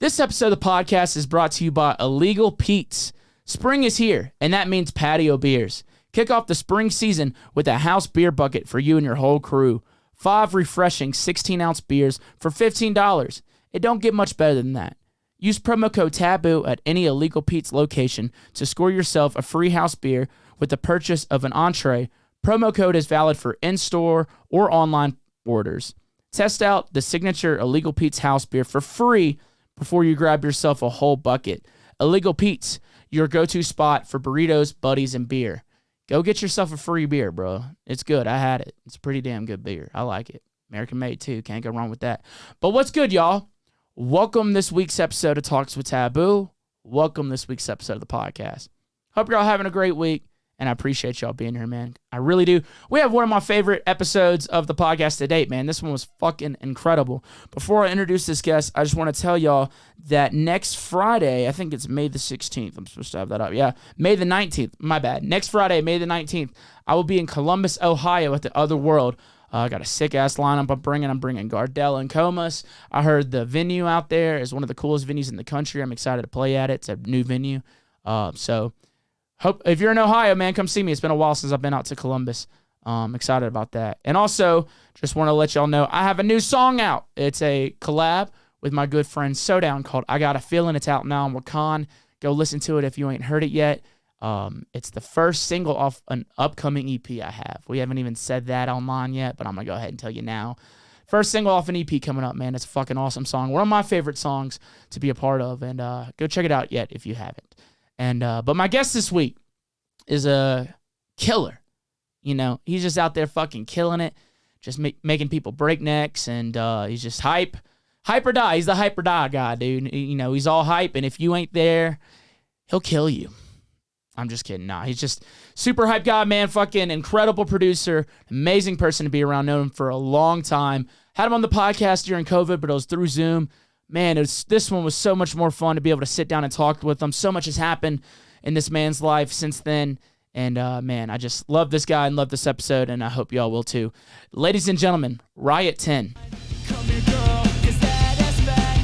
This episode of the podcast is brought to you by Illegal Pete's. Spring is here, and that means patio beers. Kick off the spring season with a house beer bucket for you and your whole crew. 5 refreshing 16-ounce beers for $15. It don't get much better than that. Use promo code TABOO at any Illegal Pete's location to score yourself a free house beer with the purchase of an entree. Promo code is valid for in-store or online orders. Test out the signature Illegal Pete's house beer for free before you grab yourself a whole bucket. Illegal Pete's, your go-to spot for burritos, buddies, and beer. Go get yourself a free beer, bro. It's good. I had it. It's a pretty damn good beer. I like it. American made, too. Can't go wrong with that. But what's good, y'all? Welcome this week's episode of Talks with TVBOO. Welcome this week's episode of the podcast. Hope you're all having a great week. And I appreciate y'all being here, man. I really do. We have one of my favorite episodes of the podcast to date, man. This one was fucking incredible. Before I introduce this guest, I just want to tell y'all that next Friday, I think it's May the 16th. I'm supposed to have that up. Yeah, May the 19th. My bad. Next Friday, May the 19th, I will be in Columbus, Ohio at the Other World. I got a sick-ass lineup I'm bringing Gardell and Comas. I heard the venue out there is one of the coolest venues in the country. I'm excited to play at it. It's a new venue. Hope if you're in Ohio, man, come see me. It's been a while since I've been out to Columbus. Excited about that. And also, just want to let y'all know, I have a new song out. It's a collab with my good friend Sodown called I Got a Feeling. It's out now on Wakan. Go listen to it if you ain't heard it yet. It's the first single off an upcoming EP I have. We haven't even said that online yet, but I'm going to go ahead and tell you now. First single off an EP coming up, man. It's a fucking awesome song. One of my favorite songs to be a part of. And go check it out yet if you haven't. And but my guest this week is a killer. You know, he's just out there fucking killing it, just making people break necks, and he's just hype or die. He's the hype or die guy, dude. You know, he's all hype, and if you ain't there, he'll kill you. I'm just kidding. Nah, he's just super hype guy, man. Fucking incredible producer, amazing person to be around. Known him for a long time. Had him on the podcast during COVID, but it was through Zoom. Man, this one was so much more fun to be able to sit down and talk with him. So much has happened in this man's life since then. And, man, I just love this guy and love this episode, and I hope y'all will too. Ladies and gentlemen, Riot 10. Come here, girl, 'cause that ass fat.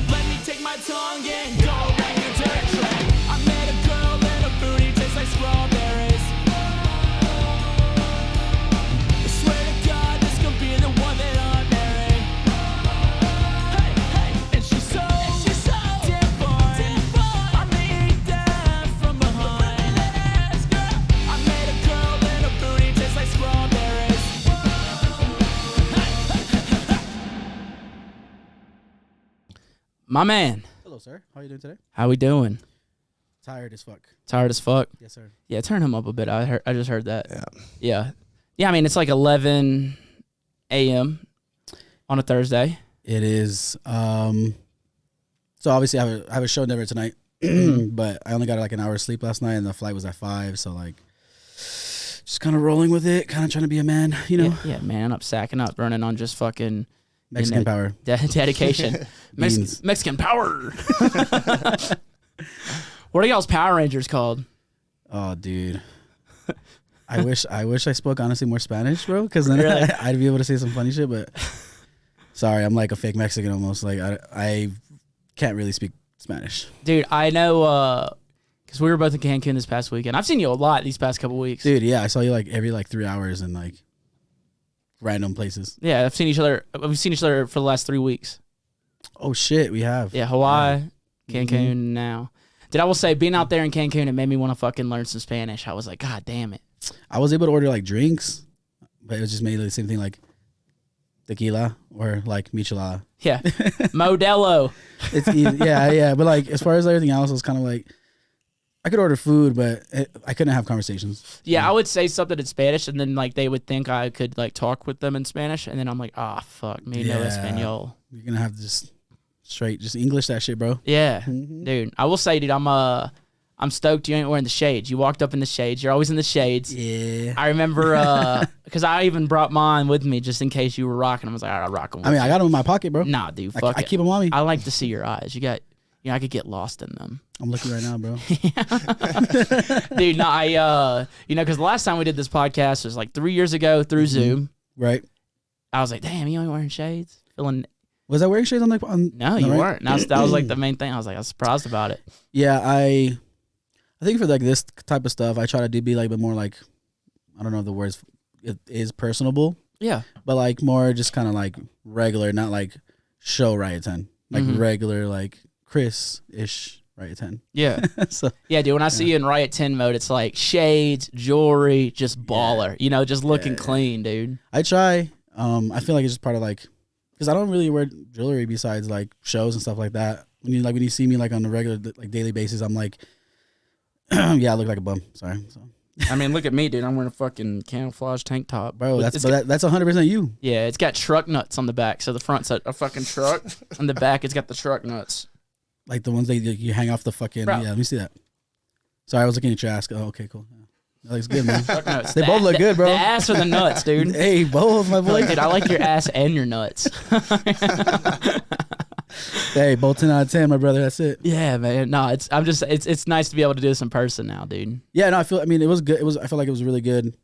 Let me take my tongue and go around your dirt track. I met a girl and her booty tastes like strawberries. I swear to God, this could be the one that I'm marrying. Hey, and she's so different. I made that from behind. I met a girl and her booty tastes like strawberries. My man. Hello, sir. How are you doing today? How we doing? Tired as fuck. Tired as fuck? Yes, sir. Yeah, turn him up a bit. I just heard that. Yeah. I mean, it's like 11 a.m. on a Thursday. It is. So obviously I have a show never tonight, but I only got like an hour of sleep last night, and the flight was at 5. So like, just kind of rolling with it, kind of trying to be a man, you know? Yeah, man up, sacking up, running on just fucking Mexican power. Dedication. Mexican power. What are y'all's Power Rangers called? Oh, dude. I wish I spoke honestly more Spanish, bro, because then Really? I'd be able to say some funny shit. But sorry, I'm like a fake Mexican almost. Like I can't really speak Spanish, dude. I know because we were both in Cancun this past weekend. I've seen you a lot these past couple weeks, dude. Yeah, I saw you like every 3 hours in like random places. Yeah, We've seen each other for the last 3 weeks. Oh shit, we have. Yeah, Hawaii, Cancun now. Dude, I will say, being out there in Cancun, it made me want to fucking learn some Spanish. I was like, God damn it. I was able to order like drinks, but it was just mainly the same thing, like tequila or like michelada. Yeah, Modelo. It's easy. Yeah. But like as far as everything else, it was kind of like I could order food, but I couldn't have conversations. Yeah, I would say something in Spanish, and then like they would think I could like talk with them in Spanish, and then I'm like, ah, fuck, me no español. You're gonna have to just English that shit, bro. Yeah, dude. I will say, dude, I'm stoked you ain't wearing the shades. You walked up in the shades. You're always in the shades. Yeah. I remember because I even brought mine with me just in case you were rocking. I was like, all right, I'll rock them. I mean, I got them in my pocket, bro. Nah, dude, fuck I keep them on me. I like to see your eyes. I could get lost in them. I'm looking right now, bro. Dude, no, because the last time we did this podcast was like 3 years ago through Zoom. Right. I was like, damn, you ain't wearing shades? Feeling Was I wearing shades on No, you weren't. That was like the main thing. I was surprised about it. Yeah, I think for like this type of stuff, I try to be like a bit more like, I don't know if the words it is personable. Yeah. But like more just kind of like regular, not like show Riot 10. Like regular, like Chris-ish Riot 10. Yeah. So yeah, dude, when I see you in Riot 10 mode, it's like shades, jewelry, just baller. You know, just looking clean, dude. I try. I feel like it's just part of like, because I don't really wear jewelry besides like shows and stuff like that. When you see me like on a regular like daily basis, I'm like, yeah, I look like a bum. Sorry. So. I mean, look at me, dude. I'm wearing a fucking camouflage tank top, bro. That's 100% you. Yeah, it's got truck nuts on the back. So the front's a fucking truck, and the back it's got the truck nuts, like the ones that you hang off the fucking. Bro. Yeah, let me see that. Sorry, I was looking at your ass. Oh, okay, cool. Yeah. That looks good, man. Truck nuts. They both look good, bro. The ass or the nuts, dude. Hey, both, my boy. Like, dude, I like your ass and your nuts. Hey, both 10 out of 10, my brother. That's it. Yeah, man. No, it's it's nice to be able to do this in person now, dude. Yeah, no, I mean, it was good. I feel like it was really good.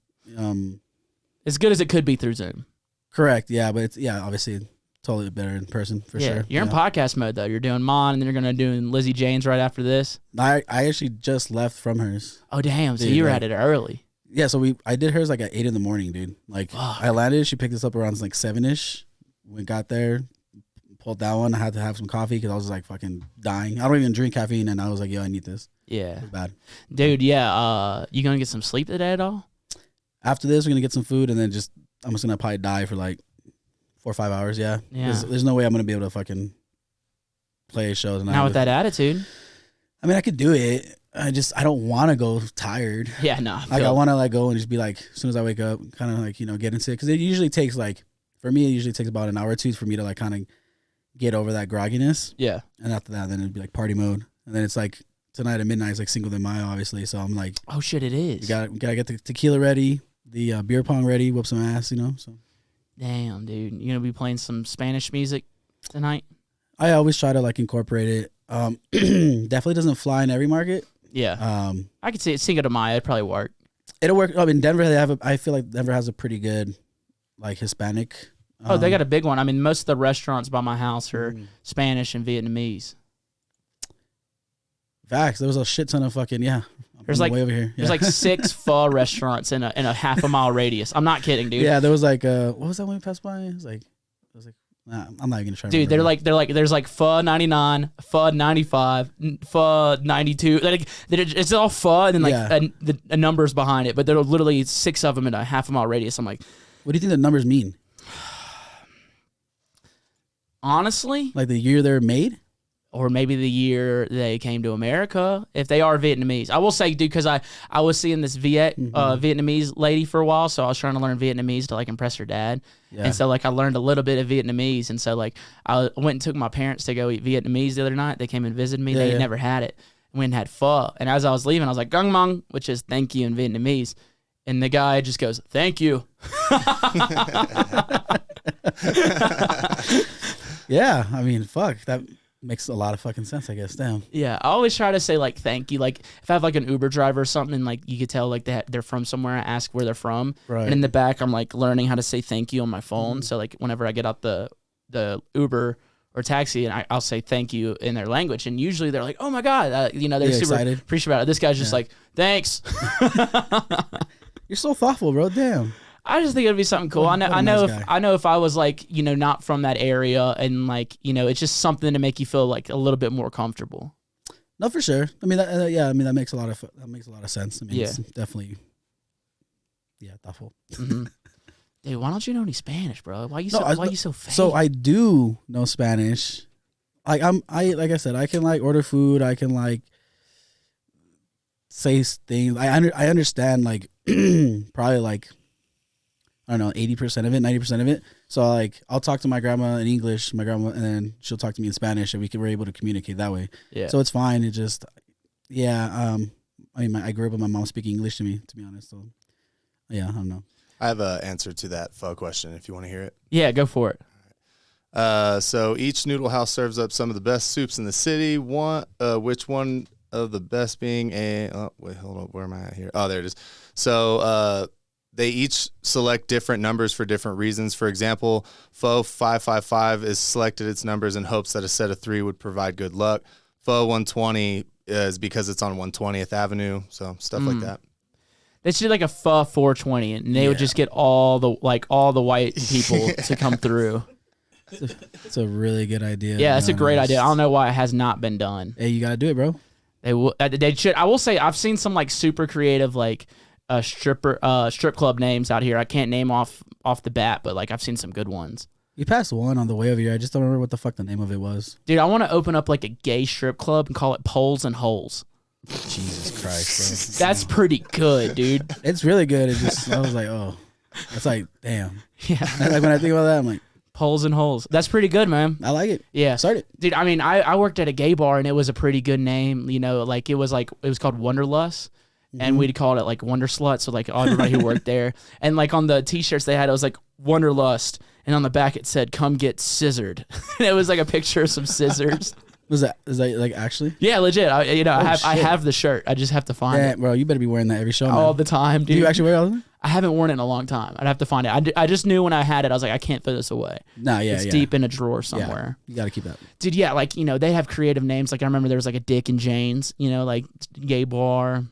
As good as it could be through Zoom. Correct. Yeah, but it's obviously totally better in person for sure. You're in podcast mode though. You're doing mine, and then you're gonna do Lizzie Jane's right after this. I actually just left from hers. Oh damn! So Dude, you were like, at it early. Yeah, so I did hers like at 8 a.m, dude. Like I landed, she picked us up around like 7ish. We got there, pulled that one. I had to have some coffee because I was like fucking dying. I don't even drink caffeine, and I was like, yo, I need this. Yeah, it was bad, dude. Yeah, you gonna get some sleep today at all? After this, we're gonna get some food, and then I'm just gonna probably die for like 4 or 5 hours. Yeah. There's no way I'm gonna be able to fucking play shows. Now with that attitude, I mean, I could do it. I don't want to go tired. Yeah, no. Like I want to like go and just be like, as soon as I wake up, kind of like, get into it. Because it usually takes like, for me, it usually takes about an hour or two for me to like kind of get over that grogginess. Yeah. And after that, then it'd be like party mode. And then it's like tonight at midnight is like Cinco de Mayo, obviously. So I'm like, oh shit, it is. We gotta get the tequila ready, the beer pong ready, whoop some ass, So. Damn, dude, you gonna be playing some Spanish music tonight? I always try to like incorporate it. Definitely doesn't fly in every market. Yeah. I could see it. Cinco de Mayo, it'd probably work. It'll work. I mean, Denver, I feel like Denver has a pretty good, like, Hispanic. Oh, they got a big one. I mean, most of the restaurants by my house are Spanish and Vietnamese. Facts. There was a shit ton of fucking, There's like way over here. There's like 6 pho restaurants in a half a mile radius. I'm not kidding, dude. Yeah, there was like, what was that when we passed by? It was like, nah, I'm not even gonna try. Dude, they're like there's like pho 99, pho 95, pho 92. It's all pho and then like the numbers behind it, but there are literally 6 of them in a half a mile radius. I'm like, what do you think the numbers mean? Honestly, like the year they're made, or maybe the year they came to America. If they are Vietnamese, I will say, dude, because I was seeing this Vietnamese lady for a while, so I was trying to learn Vietnamese to like impress her dad. Yeah. And so like I learned a little bit of Vietnamese, and so like I went and took my parents to go eat Vietnamese the other night. They came and visited me. They had never had it. We had pho, and as I was leaving, I was like "Gong Mong," which is thank you in Vietnamese, and the guy just goes "Thank you." Yeah, I mean, fuck, that makes a lot of fucking sense, I guess. Damn. Yeah, I always try to say like thank you. Like if I have like an Uber driver or something, and like you could tell like they're from somewhere, I ask where they're from. Right. And in the back, I'm like learning how to say thank you on my phone. So like whenever I get out the Uber or taxi, and I'll say thank you in their language, and usually they're like, oh my god, they're super excited. Appreciative about it. This guy's just like thanks. You're so thoughtful, bro. Damn. I just think it'd be something cool. I know if I was like, not from that area, and like, it's just something to make you feel like a little bit more comfortable. No, for sure. I mean, that makes a lot of sense. I mean, it's definitely, thoughtful. Mm-hmm. Dude, why don't you know any Spanish, bro? Why are you so fake? So I do know Spanish. Like like I said, I can like order food. I can like say things. I understand like probably like, I don't know, 80% of it, 90% of it. So like, I'll talk to my grandma in English, and then she'll talk to me in Spanish, and we're able to communicate that way. Yeah. So it's fine. It just, I mean, I grew up with my mom speaking English to me, to be honest. So yeah, I don't know. I have an answer to that pho question if you want to hear it. Yeah, go for it. So each noodle house serves up some of the best soups in the city. Which one of the best being wait, hold on, where am I at here? Oh, there it is. So they each select different numbers for different reasons. For example, Faux 555 is selected its numbers in hopes that a set of 3 would provide good luck. Faux 120 is because it's on 120th Avenue, so stuff like that. They should do like a pho 420, and they would just get all the white people to come through. It's a really good idea. Yeah, that's a great idea. I don't know why it has not been done. Hey, you gotta do it, bro. They should. I will say I've seen some like super creative like strip club names out here. I can't name off the bat, but like I've seen some good ones. You passed one on the way over here. I just don't remember what the fuck the name of it was. Dude, I want to open up like a gay strip club and call it Poles and Holes. Jesus Christ, bro. That's pretty good, dude. It's really good. It just, I was like, oh, that's like, damn. Yeah. Like when I think about that, I'm like, Poles and Holes. That's pretty good, man. I like it. Yeah. Start it. Dude, I mean, I worked at a gay bar and it was a pretty good name. You know, like it was called Wonderlust. And we'd call it like Wonder Slut. So like everybody who worked there. And like on the t-shirts they had, it was like Wonderlust. And on the back it said, come get scissored. And it was like a picture of some scissors. Is that like actually? Yeah, legit. I have the shirt. I just have to find it. Bro, you better be wearing that every show, man. All the time, dude. Do you actually wear it all the time? I haven't worn it in a long time. I'd have to find it. I just knew when I had it, I was like, I can't throw this away. Nah, yeah, it's deep in a drawer somewhere. Yeah, you got to keep that. Dude, yeah, like, you know, they have creative names. Like, I remember there was like a Dick and Jane's, you know, like gay bar.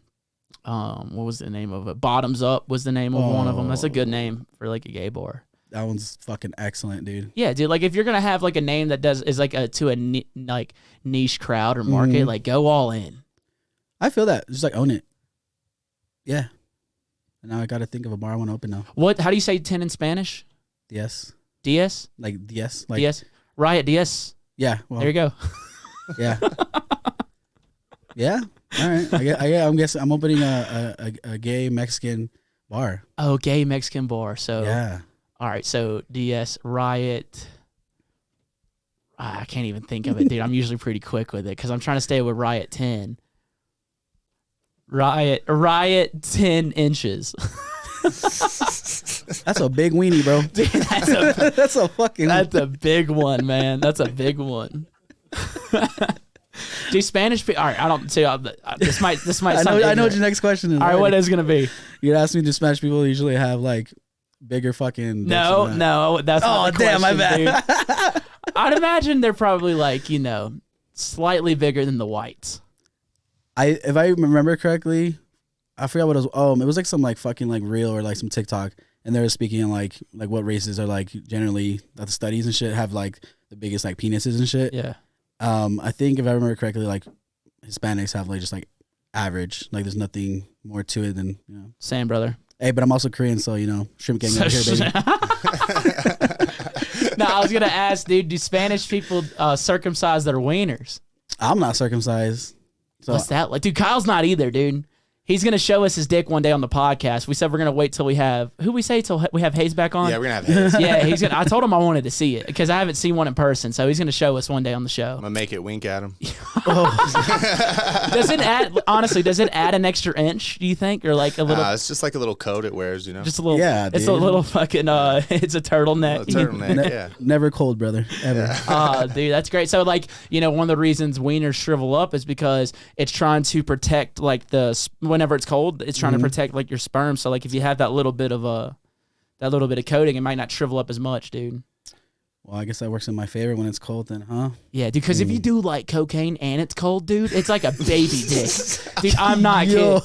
What was the name of it? Bottoms Up was the name of one of them. That's a good name for like a gay bar. That one's fucking excellent, dude. Yeah, dude. Like, if you're gonna have like a name that is like to a like niche crowd or market, like go all in. I feel that. Just like own it. Yeah. And now I got to think of a bar I want to open now. How do you say 10 in Spanish? Diez. Diez? Like diez. Like Diez. Riot Diez. Yeah. Well, there you go. Yeah. Yeah. All right. I'm guessing I'm opening a gay Mexican bar. Oh, gay Mexican bar. So yeah. All right, so DS Riot. I can't even think of it, dude. I'm usually pretty quick with it because I'm trying to stay with Riot 10. Riot 10 inches. That's a big weenie, bro. Dude, that's a big one, man. That's a big one. Do Spanish people? All right, I don't see. This might. I know what your next question is. All right, what is gonna be? You'd ask me, do Spanish people usually have like bigger fucking? No, that's not the damn, question, my bad. dude. I'd imagine they're probably like, you know, slightly bigger than the whites. If I remember correctly, I forgot what it was. It was like some like fucking like reel or like some TikTok, and they were speaking in like what races are like generally that the studies and shit have like the biggest like penises and shit. Yeah. I think if I remember correctly, like Hispanics have like just like average, like there's nothing more to it than, you know. Same, brother. Hey, but I'm also Korean, so you know, shrimp gang over here, baby. No, I was gonna ask, dude, do Spanish people circumcise their wieners? I'm not circumcised. So what's that like? Dude, Kyle's not either, dude. He's going to show us his dick one day on the podcast. We said we're going to wait till we have... Who we say till we have Hayes back on? Yeah, we're going to have Hayes. Yeah, he's gonna. I told him I wanted to see it because I haven't seen one in person. So he's going to show us one day on the show. I'm going to make it wink at him. Does it add an extra inch, do you think? Or like a little... It's just like a little coat it wears, you know? Just a little... Yeah, it's dude. a little fucking... it's a turtleneck. Yeah. Never cold, brother. Ever. Yeah. Dude, that's great. So like, you know, one of the reasons wieners shrivel up is because it's trying to protect like whenever it's cold, it's trying to protect like your sperm. So like if you have that little bit of coating, it might not shrivel up as much, dude. Well, I guess that works in my favor when it's cold then, huh? Yeah, dude, because if you do like cocaine and it's cold, dude, it's like a baby dick. Dude, I'm not kidding.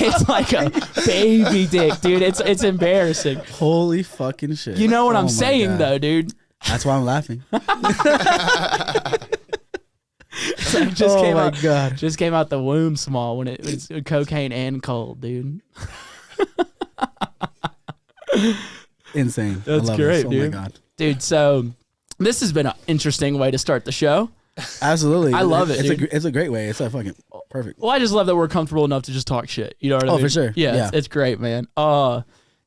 It's like a baby dick, dude. It's embarrassing. Holy fucking shit. You know what I'm saying though, dude. That's why I'm laughing. So it just came out the womb small when it was cocaine and cold, dude. Insane. That's great, this. dude. Oh my god, dude. So this has been an interesting way to start the show. Absolutely, I love it. It's a great way. It's a fucking perfect. Well, I just love that we're comfortable enough to just talk shit. You know what I mean? Oh, for sure. Yeah. It's great, man.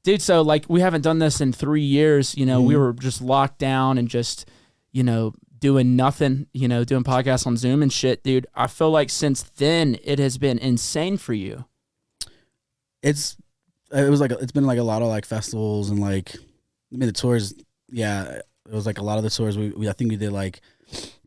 Dude. So like we haven't done this in 3 years. You know, we were just locked down and just, you know, doing nothing, you know, doing podcasts on Zoom and shit, dude. I feel like since then it has been insane for you. It's been like a lot of like festivals and like, I mean the tours. Yeah, it was like a lot of the tours. I think we did like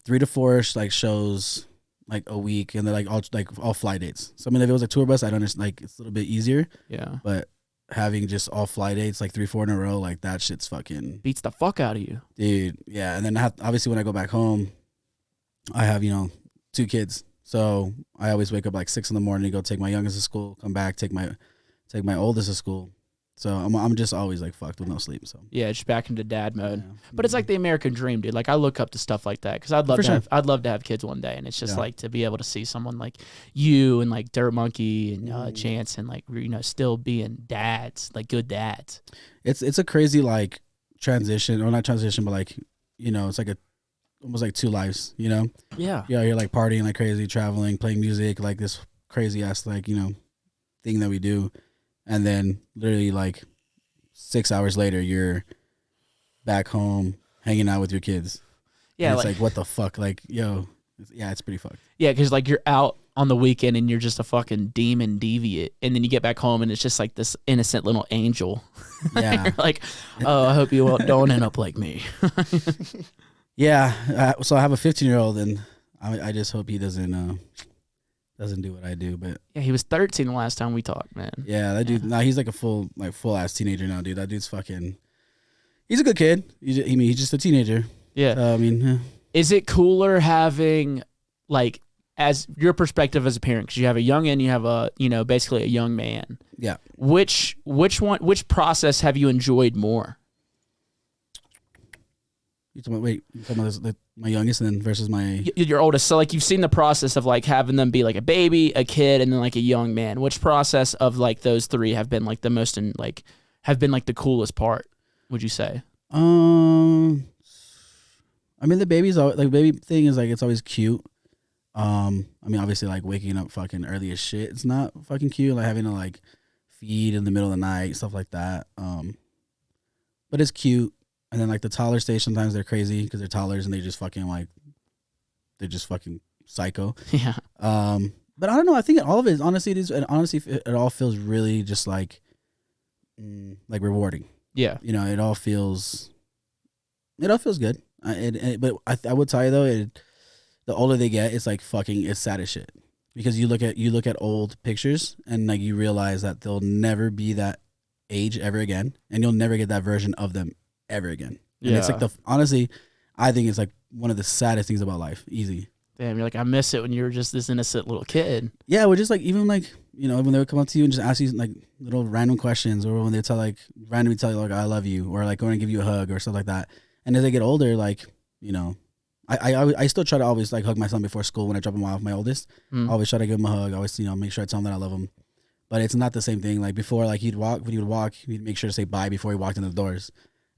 3 to 4 like shows like a week, and they're like all fly dates. So I mean if it was a tour bus, I'd understand like it's a little bit easier. Yeah, but having just all fly dates like 3-4 in a row, like that shit's fucking Beats the fuck out of you. dude. Yeah, and then obviously when I go back home, I have 2 kids, so I always wake up like 6 in the morning to go take my youngest to school, come back, take my oldest to school. So I'm just always like fucked with no sleep. So Yeah, just back into dad mode. Yeah. But it's like the American dream, dude. Like I look up to stuff like that because I'd love For to sure. I'd love to have kids one day, and it's just Yeah. like to be able to see someone like you and like Dirt Monkey and Chance and like still being dads, like good dads. it's a crazy like transition, or not transition, but like it's like almost like 2 lives. Yeah. Yeah, you're like partying like crazy, traveling, playing music, like this crazy ass like thing that we do, and then literally like 6 hours later you're back home hanging out with your kids. Yeah, And it's like what the fuck, like it's pretty fucked. Yeah, because like you're out on the weekend and you're just a fucking demon deviant, and then you get back home and it's just like this innocent little angel. Yeah. You're like, oh, I hope you don't end up like me. Yeah, so I have a 15-year-old, and I just hope he doesn't do what I do. But Yeah, he was 13 the last time we talked, man. yeah, that dude. Now he's like a full ass teenager now, dude. That dude's fucking. He's a good kid. He's just a teenager. Yeah. I mean, yeah. Is it cooler having like as your perspective as a parent, because you have a young and you have a basically a young man? Yeah. Which process have you enjoyed more? You talking about this, like, my youngest, and then versus my. Your oldest. So like you've seen the process of like having them be like a baby, a kid, and then like a young man. Which process of like those 3 have been like the most have been like the coolest part, would you say? I mean, the baby's always, like, baby thing is like it's always cute. I mean, obviously, like waking up fucking early as shit, it's not fucking cute. Like having to like feed in the middle of the night, stuff like that. But it's cute. And then like the toddler stage, sometimes they're crazy because they're toddlers and they're just fucking psycho. Yeah. But I don't know. I think all of it, honestly, it all feels really just like rewarding. Yeah. It all feels good. But I would tell you though, the older they get, it's like it's sad as shit, because you look at old pictures and like you realize that they'll never be that age ever again, and you'll never get that version of them ever again. And it's like honestly, I think it's like one of the saddest things about life. Easy. Damn, you're like, I miss it when you were just this innocent little kid. Yeah, we're just like, even like, when they would come up to you and just ask you like little random questions, or when they randomly tell you like I love you, or like going to give you a hug or stuff like that. And as they get older, like, I still try to always like hug my son before school when I drop him off, my oldest. I always try to give him a hug. I always, make sure I tell him that I love him. But it's not the same thing. Like before, like when he would walk, he'd make sure to say bye before he walked in the doors.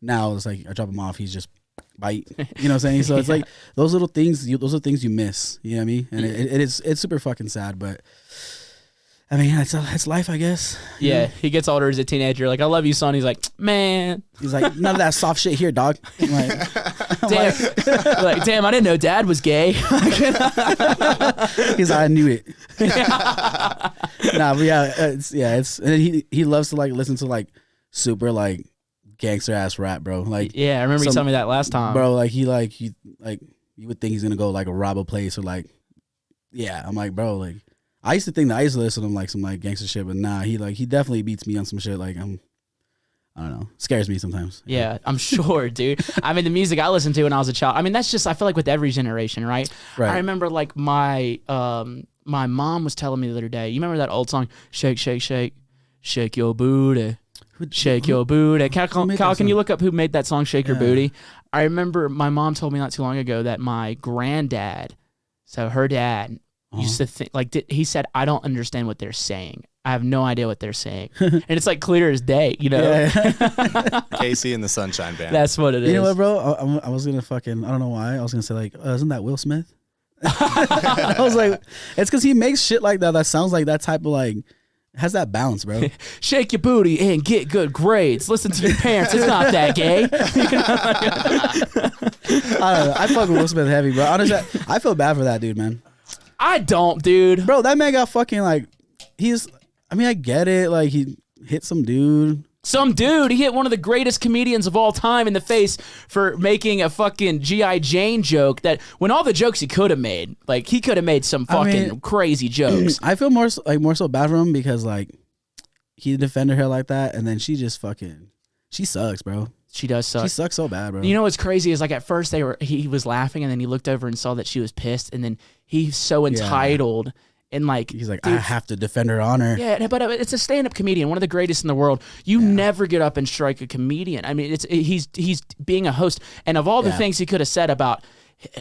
Now it's like I drop him off, he's just bite. You know what I'm saying? So it's like those little things, those are things you miss. You know what I mean? And it's super fucking sad, but I mean, it's life, I guess. Yeah, he gets older as a teenager. Like, I love you, son. He's like, man. He's like, none of that soft shit here, dog. I'm like, damn, I didn't know Dad was gay. He's like, I knew it. Nah, but yeah, it's and he loves to like listen to like super like gangster ass rap, bro. Like, yeah, I remember you telling me that last time, bro. Like you would think he's gonna go like rob a place or like, yeah. I'm like, bro, like I used to think that I used to listen to him like some like gangster shit, but nah, he definitely beats me on some shit. Like I don't know, scares me sometimes. Yeah, I'm sure, dude. I mean, the music I listened to when I was a child. I mean, that's just, I feel like with every generation, right? I remember like my mom was telling me the other day. You remember that old song, "Shake, shake, shake, shake your booty." Shake your booty. Kyle, can you look up who made that song, Shake Your Booty? I remember my mom told me not too long ago that my granddad, so her dad, used to think, like, he said, I don't understand what they're saying. I have no idea what they're saying. And it's like clear as day, Casey and the Sunshine Band. That's what it is. You know what, bro? I was going to fucking, I don't know why. I was going to say, like, isn't that Will Smith? I was like, it's because he makes shit like that sounds like that type of, like, has that balance, bro. Shake your booty and get good grades. Listen to your parents. It's not that gay. I don't know. I fuck with Will Smith heavy, bro. Honestly, I feel bad for that dude, man. I don't, dude. Bro, that man got fucking like, I get it. Like he hit some dude. He hit one of the greatest comedians of all time in the face for making a fucking G.I. Jane joke that when all the jokes he could have made, like he could have made some fucking crazy jokes. I feel more so bad for him because like he defended her like that, and then she just she sucks, bro. She does suck. She sucks so bad, bro. You know what's crazy is like at first he was laughing, and then he looked over and saw that she was pissed, and then he's so entitled and like he's like, dude, I have to defend her honor. Yeah, but it's a stand-up comedian, one of the greatest in the world. You never get up and strike a comedian. I mean, he's being a host, and of all the things he could have said about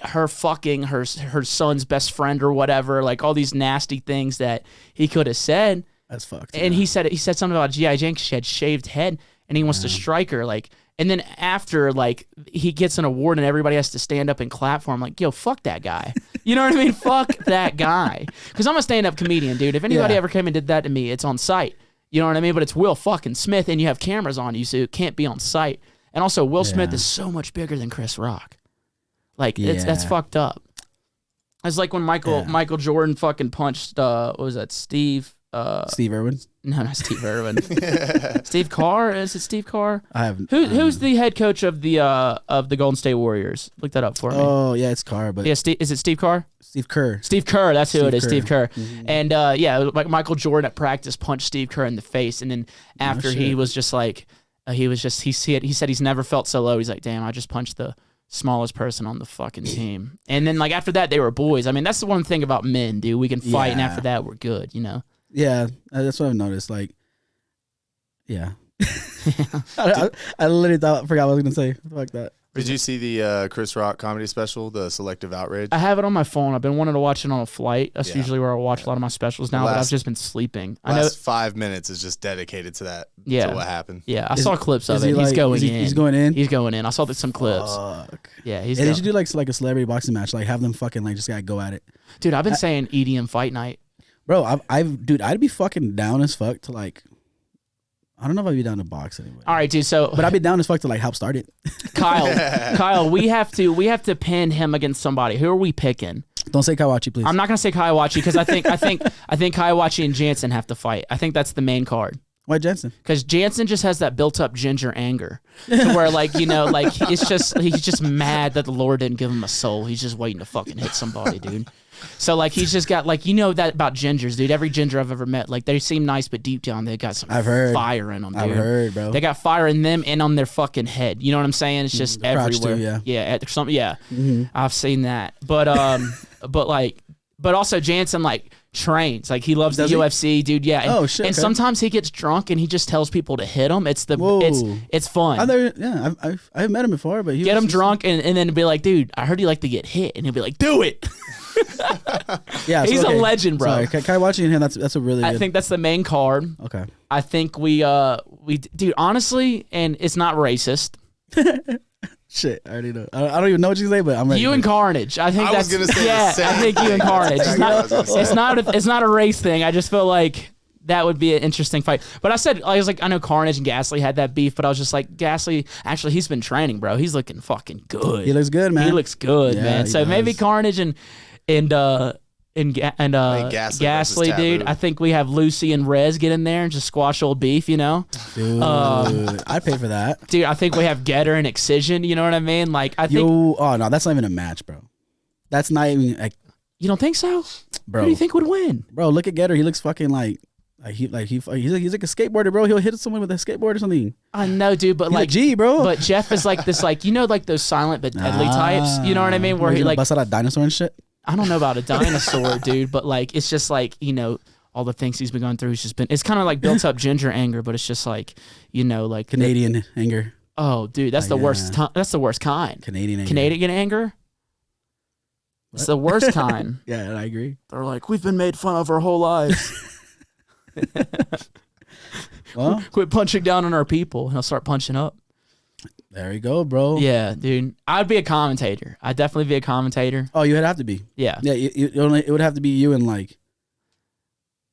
her fucking her son's best friend or whatever, like all these nasty things that he could have said. That's fucked. And he said something about G.I. Jane because she had shaved head, and he wants to strike her, like. And then after, like, he gets an award and everybody has to stand up and clap for him, like, yo, fuck that guy. You know what I mean? Fuck that guy. Because I'm a stand-up comedian, dude. If anybody ever came and did that to me, it's on site. You know what I mean? But it's Will fucking Smith, and you have cameras on you, so it can't be on site. And also, Will Smith is so much bigger than Chris Rock. Like, that's fucked up. It's like when Michael Jordan fucking punched, what was that, Steve Irwin? No, not Steve Irwin. Steve Carr? Is it Steve Carr? I have. Who's the head coach of the Golden State Warriors? Look that up for me. Oh yeah, it's Carr, but is it Steve Carr? Steve Kerr. Steve Kerr. That's who it is. Kerr. Steve Kerr. Mm-hmm. And like Michael Jordan at practice punched Steve Kerr in the face, and then after he was just like, he said he's never felt so low. He's like, damn, I just punched the smallest person on the fucking team. And then like after that, they were boys. I mean, that's the one thing about men, dude. We can fight, and after that, we're good. You know. Yeah, that's what I've noticed. Like, yeah. I literally forgot what I was gonna say. Fuck that. Did you see the Chris Rock comedy special, The Selective Outrage? I have it on my phone. I've been wanting to watch it on a flight. That's usually where I watch a lot of my specials now, but I've just been sleeping. Last 5 minutes is just dedicated to that. Yeah. To what happened. Yeah, I saw clips of it. He's going in. He's going in. He's going in. I saw some clips. Fuck. Yeah, he's. They should do like a celebrity boxing match. Like have them fucking like just gotta go at it. Dude, I've been saying EDM fight night. Bro, I'd be fucking down as fuck to like. I don't know if I'd be down to box anyway. All right, dude. So, but I'd be down as fuck to like help start it. Kyle, we have to pin him against somebody. Who are we picking? Don't say Kawachi, please. I'm not gonna say Kawachi because I think Kawachi and Jansen have to fight. I think that's the main card. Why Jansen? Because Jansen just has that built-up ginger anger, to where like like he's just mad that the Lord didn't give him a soul. He's just waiting to fucking hit somebody, dude. So like he's just got like that about gingers, dude. Every ginger I've ever met, like they seem nice, but deep down they got some fire in them. Dude. I've heard, bro. They got fire in them and on their fucking head. You know what I'm saying? It's just everywhere. Too, yeah. Mm-hmm. I've seen that, but also Jansen like trains, like he loves the UFC, dude. Yeah. And, oh shit. And sometimes he gets drunk and he just tells people to hit him. It's fun. I've met him before, but get him drunk and then be like, dude, I heard you like to get hit, and he'll be like, do it. Yeah, he's a legend, bro. Sorry, Kawachi and him. That's a really. I think that's the main card. Okay. I think we dude, honestly, and it's not racist. Shit, I already know. I don't even know what you say, but I'm ready. You and Carnage. I think that's gonna say the same I think you and Carnage. It's not a race thing. I just feel like that would be an interesting fight. But I was like, I know Carnage and Gasly had that beef, but I was just like, Gasly, actually, he's been training, bro. He's looking fucking good. He looks good, man. He looks good, man. So maybe Carnage and Gasly, dude. I think we have Lucy and Rez get in there and just squash old beef, you know? Dude, I'd pay for that. Dude, I think we have Getter and Excision, you know what I mean? Like, I think... oh, no, that's not even a match, bro. That's not even... like. You don't think so? Bro. Who do you think would win? Bro, look at Getter. He looks fucking he's like a skateboarder, bro. He'll hit someone with a skateboard or something. I know, dude, but he's like... a G, bro. But Jeff is like this, like, like those silent but deadly types, you know what I mean? Where he like... bust out a dinosaur and shit? I don't know about a dinosaur, dude, but like it's just like, all the things he's been going through. It's kind of like built up ginger anger, but it's just like, like Canadian anger. Oh, dude, that's the worst. That's the worst kind. Canadian anger. It's the worst kind. Yeah, I agree. They're like, we've been made fun of our whole lives. Well, quit punching down on our people, and I'll start punching up. There you go, bro. Yeah, dude. I'd be a commentator. I'd definitely be a commentator. Oh, you'd have to be. Yeah. Yeah, it would have to be you and like...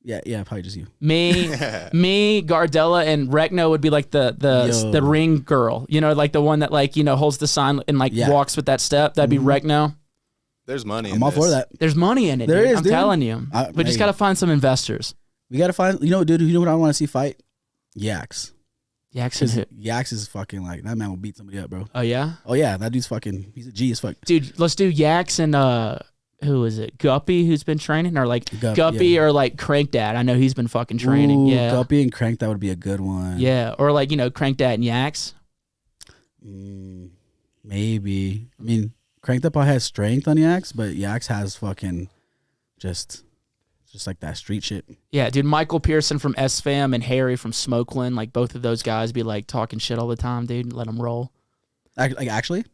Yeah, probably just you. Me, Gardella, and Rekno would be like the ring girl. Like the one that like, holds the sign and like walks with that step. That'd be Rekno. There's money in I'm all for that. There's money in it, there dude. is, I'm dude. telling you. We just got to find some investors. We got to find... dude, you know what I want to see fight? Yaks. Yaks is fucking like... That man will beat somebody up, bro. Oh, yeah? Oh, yeah. That dude's fucking... He's a G as fuck. Dude, let's do Yaks and who is it? Guppy, who's been training, or like Guppy, yeah. or like Crank Dad. I know he's been fucking training. Ooh, Yeah, Guppy and Crank, that would be a good one. yeah, or like Crank Dad and Yaks. Maybe. I mean, Crank Dad probably has strength on Yaks, but Yaks has fucking just like that street shit. Yeah, dude, Michael Pearson from S-Fam and Harry from Smokeland, like both of those guys be like talking shit all the time, dude. Let them roll. Like actually?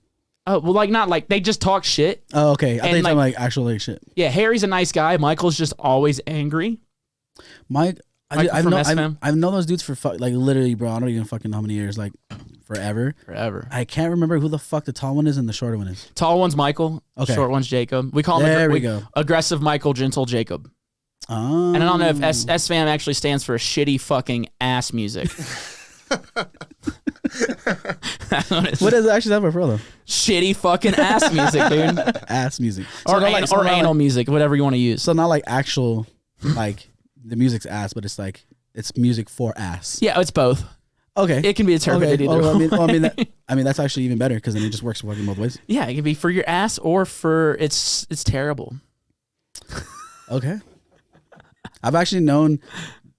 Oh, well, like not like they just talk shit. Oh, okay. I think like, like actual like shit. Yeah, Harry's a nice guy. Michael's just always angry. I've S-Fam? known those dudes for like literally, bro. I don't even fucking know how many years, like forever. Forever. I can't remember who the fuck the tall one is and the shorter one is. Tall one's Michael. Okay. Short one's Jacob. We call him There we go. Aggressive Michael, gentle Jacob. Oh. And I don't know if S-Fam actually stands for shitty fucking ass music. What does it actually stand for, though? Shitty fucking ass music, dude. Ass music. Or anal music, whatever you want to use. So not like actual, like the music's ass, but it's like it's music for ass. Yeah, it's both. Okay. It can be interpreted either way. I mean, that's actually even better because then it just works fucking both ways. Yeah, it can be for your ass or for it's terrible. Okay. I've actually known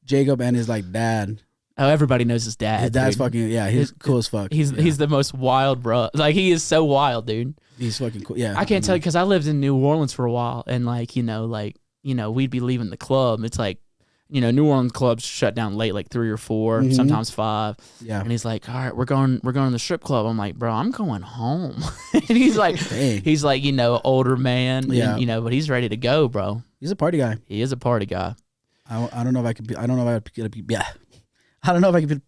Jacob and his like dad. Oh, everybody knows his dad. His dad's dude. fucking he's cool as fuck. He's the most wild, bro. Like he is so wild, dude. He's fucking cool. Yeah. I can't tell you because I lived in New Orleans for a while, and we'd be leaving the club. It's like, New Orleans clubs shut down late, like 3 or 4, sometimes 5. Yeah. And he's like, all right, we're going to the strip club. I'm like, bro, I'm going home. And he's like, Hey. he's like, older man, Yeah. and, but he's ready to go, bro. He's a party guy. He is a party guy. I don't know if I could be. I don't know if I could be. Yeah. I don't know if I could.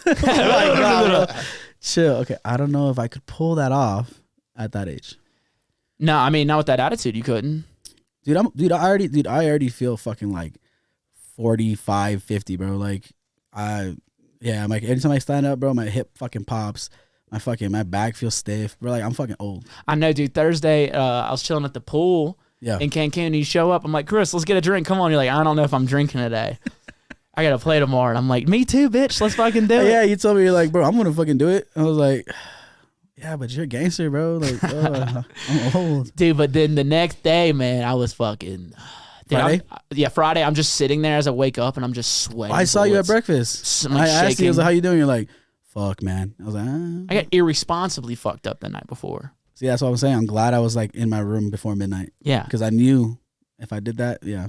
Like, bro. Chill. Okay. I don't know if I could pull that off at that age. No, I mean, not with that attitude, you couldn't. Dude, I already feel fucking like 45, 50, bro. Like I'm like anytime I stand up, bro, my hip fucking pops. My back feels stiff, bro. Like I'm fucking old. I know, dude. Thursday, I was chilling at the pool in Cancun, and you show up. I'm like, Chris, let's get a drink. Come on. You're like, I don't know if I'm drinking today. I got to play tomorrow. And I'm like, me too, bitch. Let's fucking do it. Yeah, you told me, you're like, bro, I'm going to fucking do it. I was like, yeah, but you're a gangster, bro. Like, I'm old. Dude, but then the next day, man, I was fucking... Friday? Friday. I'm just sitting there as I wake up, and I'm just sweating. I saw you at breakfast. I'm like I asked you, I was shaking. like, how you doing? You're like, fuck, man. I was like, I got irresponsibly fucked up the night before. See, that's what I'm saying. I'm glad I was like in my room before midnight. Yeah. Because I knew if I did that, yeah.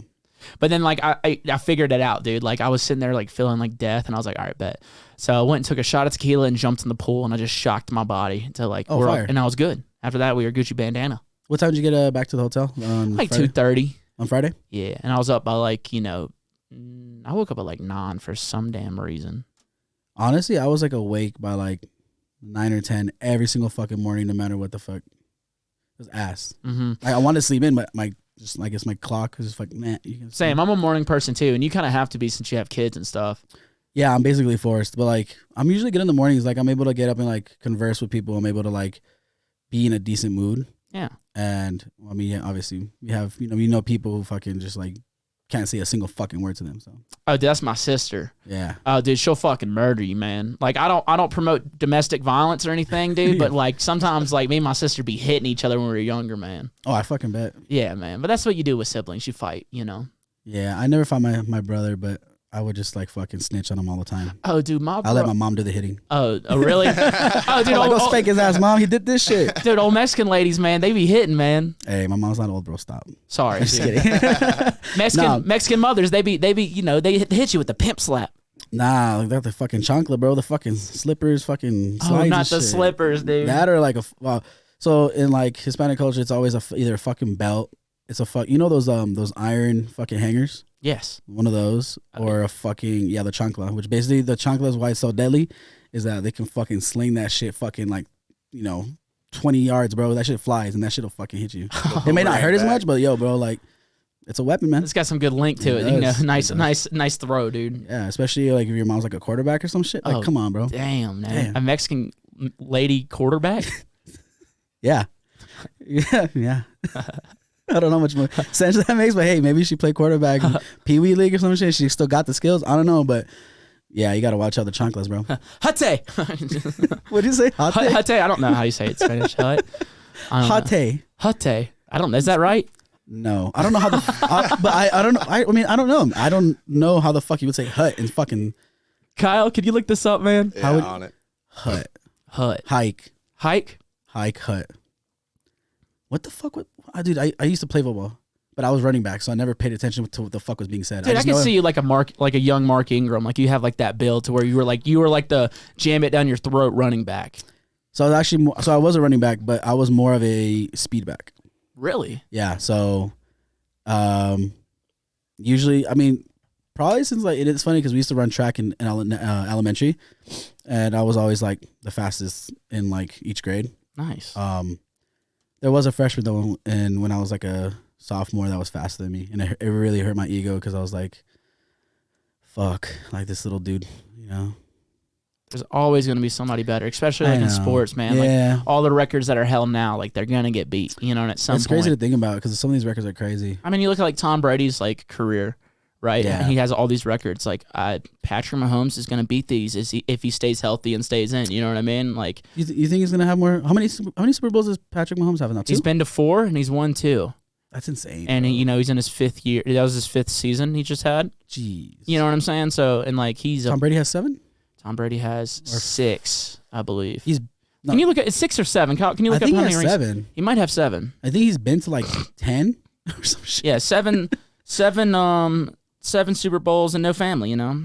But then, like, I figured it out, dude. Like, I was sitting there, like, feeling like death, and I was like, all right, bet. So I went and took a shot of tequila and jumped in the pool, and I just shocked my body to, like, fire. and I was good. After that, we were Gucci bandana. What time did you get back to the hotel? Like Friday? 2:30. On Friday? Yeah, and I was up by, like, I woke up at, like, 9 for some damn reason. Honestly, I was, like, awake by, like, 9 or 10 every single fucking morning, no matter what the fuck. It was ass. Mm-hmm. I wanted to sleep in, but I guess my clock was just like, man. Same. I'm a morning person too, and you kind of have to be since you have kids and stuff. Yeah, I'm basically forced, but like I'm usually good in the mornings. Like I'm able to get up and like converse with people. I'm able to like be in a decent mood. Yeah. And I mean, yeah, obviously we have people who fucking just like can't say a single fucking word to them. So. Oh, dude, that's my sister. Yeah. Oh, dude, she'll fucking murder you, man. Like I don't promote domestic violence or anything, dude. But like sometimes, like me and my sister be hitting each other when we were younger, man. Oh, I fucking bet. Yeah, man. But that's what you do with siblings. You fight, Yeah, I never found my brother, but I would just like fucking snitch on him all the time. Oh, dude, I let my mom do the hitting. Oh, really? Oh, dude, Go spank his ass, mom. He did this shit. Dude, old Mexican ladies, man, they be hitting, man. Hey, my mom's not old, bro. Stop. Sorry, Just dude. kidding. Mexican mothers, they hit you with the pimp slap. Nah, like that the fucking chancla, bro. The fucking slippers, fucking slides. Oh, not and the shit. slippers, dude. That or like so in like Hispanic culture, it's always either a fucking belt. It's a those iron fucking hangers. Yes. One of those, or a fucking the chancla, which basically the chancla is why it's so deadly, is that they can fucking sling that shit fucking like 20 yards, bro. That shit flies and that shit'll fucking hit you. It may not hurt as much, but yo, bro, like it's a weapon, man. It's got some good link to it. Nice throw, dude. Yeah, especially like if your mom's like a quarterback or some shit. Like, come on, bro. Damn, man. Damn. A Mexican lady quarterback? Yeah. Yeah. I don't know how much more sense that makes, but hey, maybe she played quarterback in Pee Wee League or some shit. She still got the skills. I don't know, but yeah, you got to watch out the chanclas, bro. Hate. What'd you say? Hate. I don't know how you say it in Spanish. Hate. Hate. Hate. I don't know. Is that right? No, I don't know how the. But I don't know. I mean, I don't know. I don't know how the fuck you would say hut and fucking Kyle, could you look this up, man? Yeah, How would- on it. hut. Hut. Hike. Hike? Hut. What the fuck? Dude, I used to play football, but I was running back, so I never paid attention to what the fuck was being said. Dude, I just can know- see you like a young Mark Ingram. Like you have like that build to where you were like the jam it down your throat running back. So I was actually I was a running back, but I was more of a speed back. Really? Yeah. So, usually, I mean, probably since like it's funny because we used to run track in elementary, and I was always like the fastest in like each grade. Nice. There was a freshman though, and when I was like a sophomore, that was faster than me, and it really hurt my ego because I was like, "Fuck, like this little dude," you know. There's always going to be somebody better, especially I like in know. sports, man. Yeah. Like all the records that are held now, like they're going to get beat, you know, and at some It's point. crazy to think about because some of these records are crazy. I mean, you look at like Tom Brady's like career, right? Yeah. And he has all these records. Like Patrick Mahomes is going to beat these if he stays healthy and stays in. You know what I mean? Like You think he's gonna have more? How many Super Bowls does Patrick Mahomes have now? 2? he's been to 4 and he's won 2. That's insane. And bro. he, he's in his 5th year. That was his 5th season he just had. Jeez. You know what I'm saying? So and like Tom Brady has 7. Tom Brady has 6, I believe. He's Can you look at it's 6 or 7? Can you I look up think how he many has rings? 7. He might have 7. I think he's been to like 10 or some shit. Yeah, 7 Super Bowls and no family, you know.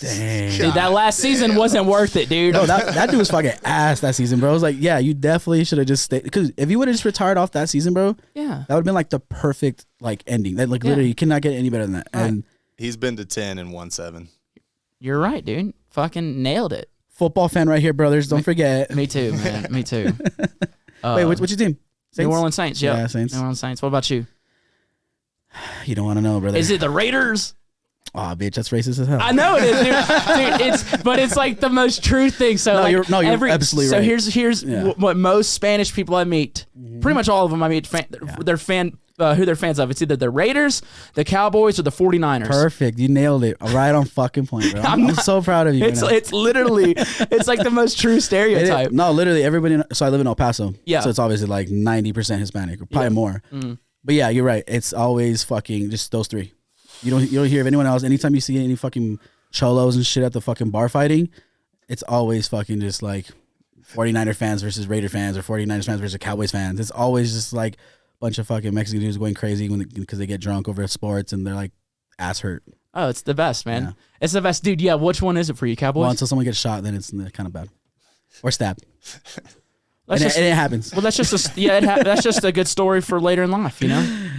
Dang. Dude, that last season wasn't worth it, dude. Bro, that dude was fucking ass that season, bro. I was like, yeah, you definitely should have just stayed. Because if you would have just retired off that season, bro, Yeah. that would have been like the perfect like ending. That like Yeah. literally, you cannot get any better than that. Right. And He's been to 10 and won 7. You're right, dude. Fucking nailed it. football fan right here, brothers. Don't forget. Me too, man. Me too. Wait, what's your team? New Saints? Orleans Saints. Yep. Yeah, Saints. New Orleans Saints. What about you? You don't want to know, brother. Is it the Raiders? Aw, bitch, that's racist as hell. I know it is, dude. But it's like the most true thing. So No, like you're absolutely so right. here's Yeah. what most Spanish people I meet, pretty much all of them I meet, they're who they're fans of. It's either the Raiders, the Cowboys, or the 49ers. Perfect. You nailed it. Right on fucking point, bro. I'm so proud of you. It's right now. it's literally it's like the most true It is. stereotype. No, literally everybody. So I live in El Paso. Yeah. So it's obviously like 90% Hispanic, or probably Yeah. more. Mm. But yeah, you're right. It's always fucking just those 3. You don't hear of anyone else. Anytime you see any fucking cholos and shit at the fucking bar fighting, it's always fucking just like 49er fans versus Raider fans, or 49ers fans versus Cowboys fans. It's always just like a bunch of fucking Mexican dudes going crazy because they get drunk over sports and they're like ass hurt. Oh, it's the best, man. Yeah. It's the best, dude. Yeah, which one is it for you, Cowboys? Well, until someone gets shot, then it's kind of bad, or stabbed. Let's And just, it happens. well, that's just that's just a good story for later in life, you know.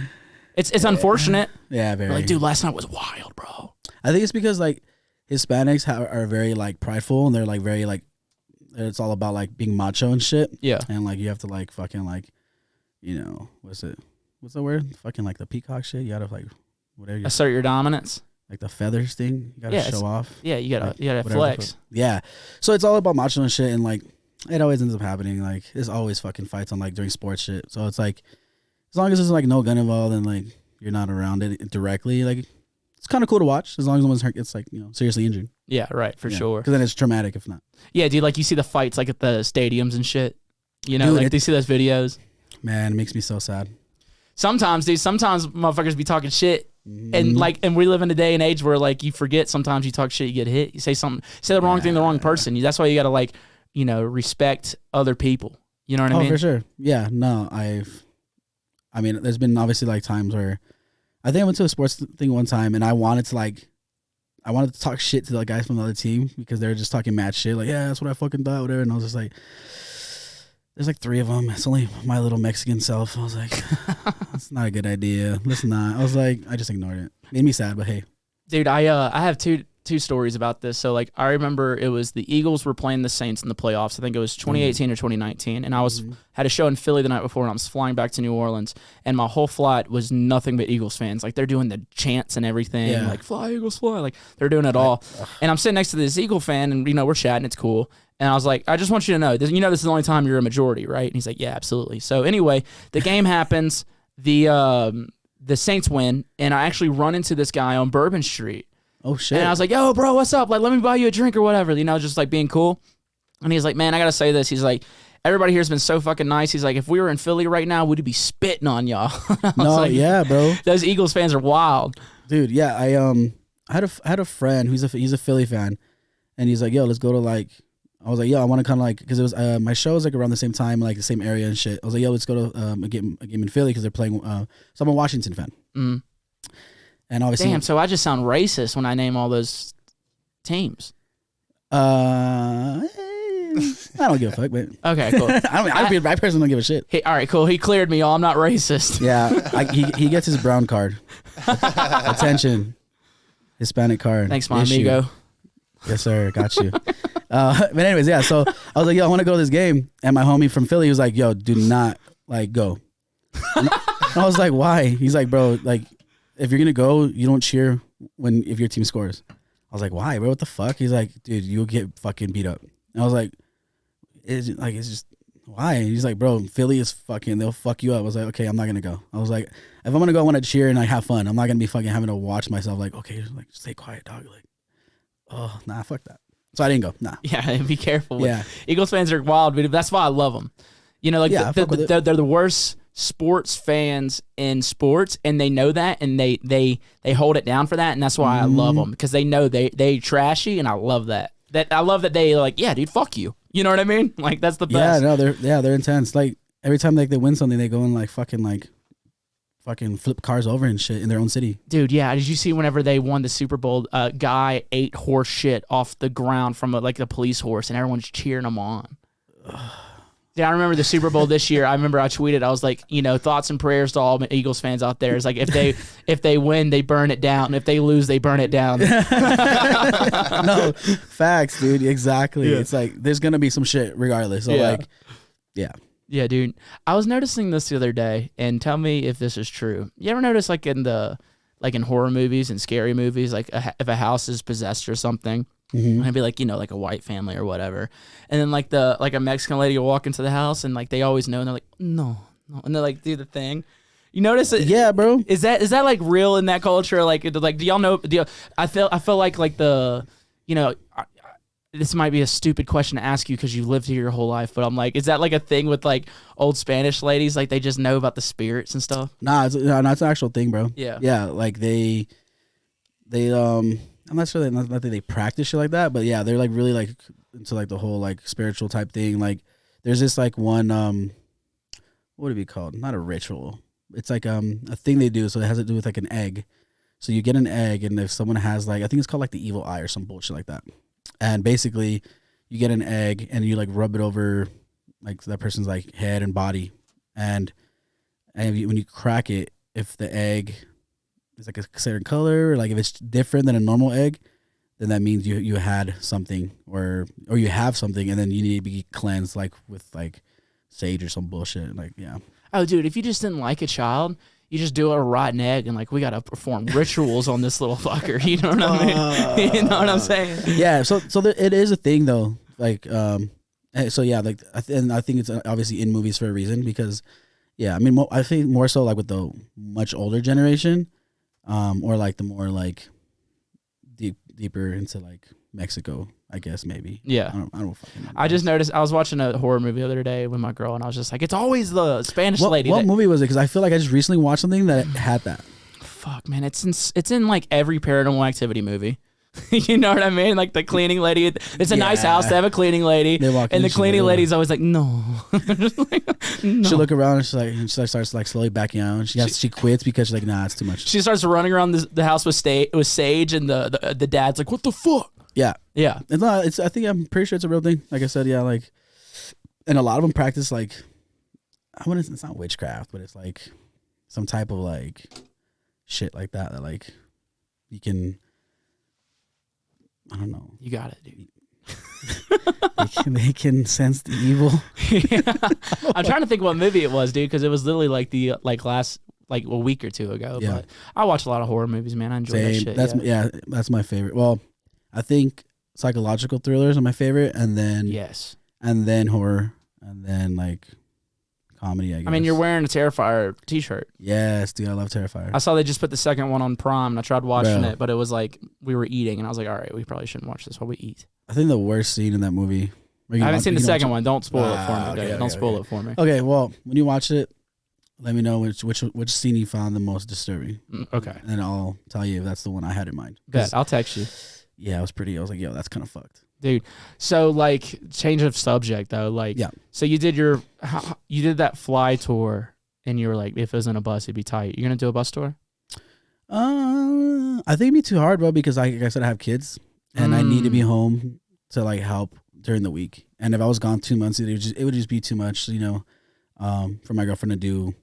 It's unfortunate. Yeah, very. Like, dude, last night was wild, bro. I think it's because like Hispanics are very like prideful, and they're like very like it's all about like being macho and shit. Yeah. And like you have to like fucking like, you know, what's the word? Fucking like the peacock shit. You gotta like whatever. Assert your dominance. Like the feathers thing. You gotta Yeah, show off. Yeah, you gotta whatever. flex. Yeah. So it's all about macho and shit, and like it always ends up happening. Like there's always fucking fights on like during sports shit. So it's like as long as there's like no gun involved and like you're not around it directly, like it's kind of cool to watch as long as no one's hurt, it's like, you know, seriously injured. Yeah, right, for sure. Because then it's traumatic if not. Yeah, dude, like you see the fights like at the stadiums and shit. You know, Dude, like do you see those videos? Man, it makes me so sad. Sometimes, dude, motherfuckers be talking shit. And like, and we live in a day and age where like you forget sometimes you talk shit, you get hit. You say the wrong thing to the wrong person. That's why you gotta like, you know, respect other people. You know what I mean? For sure. Yeah, no, I mean, there's been obviously like times where I think I went to a sports thing one time and I wanted to talk shit to the guys from the other team because they were just talking mad shit. Like, yeah, that's what I fucking thought, whatever. And I was just like, there's like 3 of them. It's only my little Mexican self. I was like, that's not a good idea. Let's not. I was like, I just ignored it. Made me sad, but hey. Dude, I have two stories about this. So like I remember it was the Eagles were playing the Saints in the playoffs. I think it was 2018 or 2019, and I was had a show in Philly the night before, and I was flying back to New Orleans, and my whole flight was nothing but Eagles fans. Like they're doing the chants and everything, Yeah. like fly Eagles fly, like they're doing it all. And I'm sitting next to this Eagle fan, and you know we're chatting, it's cool. And I was like, I just want you to know, this is the only time you're a majority, right? And he's like, yeah, absolutely. So anyway, the game happens, the Saints win, and I actually run into this guy on Bourbon Street. Oh, shit. And I was like, yo, bro, what's up? Like, let me buy you a drink or whatever, you know, just like being cool. And he's like, man, I got to say this. He's like, everybody here's been so fucking nice. He's like, if we were in Philly right now, we'd be spitting on y'all. No, like, yeah, bro. Those Eagles fans are wild. Dude, yeah, I had a friend who's he's a Philly fan, and he's like, yo, let's go to like. I was like, yo, I want to kind of like, because it was my show was like around the same time, like the same area and shit. I was like, yo, let's go to a game in Philly because they're playing. So I'm a Washington fan, and obviously, Damn, so I just sound racist when I name all those teams. I don't give a fuck, but Okay, cool. I personally don't give a shit. Hey, all right, cool. He cleared me. I'm not racist. Yeah, he gets his brown card. Attention, Hispanic card. Thanks, my issue. amigo. Yes, sir. Got you. But anyways, yeah. So I was like, yo, I want to go to this game, and my homie from Philly was like, yo, do not like go. And I was like, why? He's like, bro, like if you're gonna go, you don't cheer if your team scores. I was like, why, bro? What the fuck? He's like, dude, you'll get fucking beat up. And I was like, it's just why? And he's like, bro, Philly is fucking, they'll fuck you up. I was like, okay, I'm not gonna go. I was like, if I'm gonna go, I want to cheer and like have fun. I'm not gonna be fucking having to watch myself. Like, okay, like stay quiet, dog. Like, oh, nah, fuck that. So I didn't go. Nah. Yeah, be careful. Yeah. Eagles fans are wild, but that's why I love them. You know, like they're the worst sports fans in sports, and they know that, and they hold it down for that, and that's why I love them, because they know they trashy, and I love that. I love that they like, yeah, dude, fuck you. You know what I mean? Like that's the best. Yeah, no, they're intense. Like every time like they win something, they go and like fucking flip cars over and shit in their own city. Dude, yeah. Did you see whenever they won the Super Bowl, a guy ate horse shit off the ground from like the police horse, and everyone's cheering him on. Dude, I remember the Super Bowl this year. I remember I tweeted, I was like, you know, thoughts and prayers to all Eagles fans out there. It's like if they win, they burn it down. If they lose, they burn it down. No, facts, dude. Exactly. Yeah. It's like there's gonna be some shit regardless. So Yeah. like, yeah. Yeah, dude. I was noticing this the other day, and tell me if this is true. You ever notice like in horror movies and scary movies, like if a house is possessed or something, it'd be like, you know, like a white family or whatever, and then like a Mexican lady will walk into the house, and like they always know, and they're like, no, and they like do the thing. You notice it? Yeah, bro. Is that like real in that culture? Like do y'all know? I feel like the, you know. This might be a stupid question to ask you because you lived here your whole life, but I'm like, is that like a thing with like old Spanish ladies? Like they just know about the spirits and stuff? Nah, it's an actual thing, bro. Yeah. Yeah, like they I'm not sure that they practice shit like that, but yeah, they're like really like into like the whole like spiritual type thing. Like there's this like one what would it be called? Not a ritual. It's like a thing they do, so it has to do with like an egg. So you get an egg, and if someone has like, I think it's called like the evil eye or some bullshit like that. And basically, you get an egg and you like rub it over like that person's like head and body, and when you crack it, if the egg is like a certain color, or like if it's different than a normal egg, then that means you had something or you have something, and then you need to be cleansed like with like sage or some bullshit. Like yeah. Oh, dude, if you just didn't like a child, you just do a rotten egg, and like we gotta perform rituals on this little fucker. You know what I mean? You know what I'm saying? Yeah. So it is a thing though. Like so yeah. Like and I think it's obviously in movies for a reason, because yeah. I mean, I think more so like with the much older generation, or like the more like deeper into like Mexico, I guess maybe. Yeah. I don't fucking know. I just noticed, I was watching a horror movie the other day with my girl, and I was just like, it's always the Spanish lady. What movie was it? Because I feel like I just recently watched something that had that. Fuck, man, it's in like every Paranormal Activity movie. You know what I mean? Like the cleaning lady. It's a nice house to have a cleaning lady, and the cleaning lady's always like, no. No. She look around and she starts like slowly backing out. She quits because she's like, nah, it's too much. She starts running around the house with Sage, and the dad's like, what the fuck? Yeah. Yeah. It's not. I'm pretty sure it's a real thing. Like I said, yeah. Like, and a lot of them practice like, it's not witchcraft, but it's like some type of like shit like that. That like you can. I don't know. You got it, dude. they can sense the evil. Yeah. I'm trying to think what movie it was, dude, because it was literally like the last a week or two ago. Yeah. But I watch a lot of horror movies, man. I enjoy that shit. That's my favorite. Well, I think psychological thrillers are my favorite, and then horror, and then like comedy. I guess. I mean, you're wearing a Terrifier t-shirt. Yes, dude, I love Terrifier. I saw they just put the second one on Prime, and I tried watching it, but it was like we were eating, and I was like, all right, we probably shouldn't watch this while we eat. I think the worst scene in that movie I haven't seen the second one. Don't spoil it for me. Don't spoil it for me. Okay, well, when you watch it, let me know which scene you found the most disturbing. Okay. And then I'll tell you if that's the one I had in mind. Bet. I'll text you. Yeah, I was like, yo, that's kind of fucked. Dude, so like change of subject though, like so you did that fly tour and you were like, if it was in a bus, it'd be tight. You're gonna do a bus tour? I think it'd be too hard, bro, because like I said, I have kids and I need to be home to like help during the week. And if I was gone 2 months, it would just be too much, for my girlfriend to do,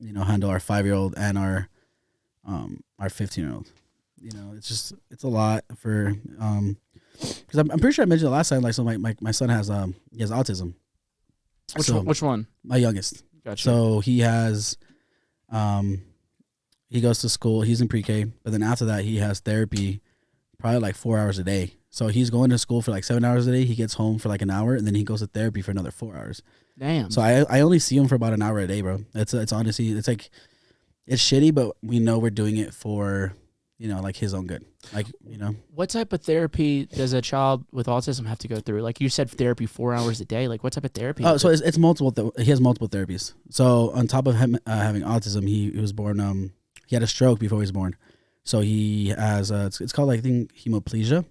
handle our 5-year-old and our 15-year-old. It's a lot for because I'm pretty sure I mentioned it last time. Like, so my son has he has autism. Which one? My youngest. Gotcha. So he has he goes to school. He's in pre-K, but then after that he has therapy, probably like 4 hours a day. So he's going to school for like 7 hours a day. He gets home for like an hour, and then he goes to therapy for another 4 hours. Damn. So I only see him for about an hour a day, bro. It's honestly it's like it's shitty, but we know we're doing it for like his own good. Like, What type of therapy does a child with autism have to go through? Like you said, therapy 4 hours a day. Like what type of therapy? Oh, so it's multiple. He has multiple therapies. So on top of him having autism, he was born. He had a stroke before he was born. So he has it's called, I think, hemiplegia,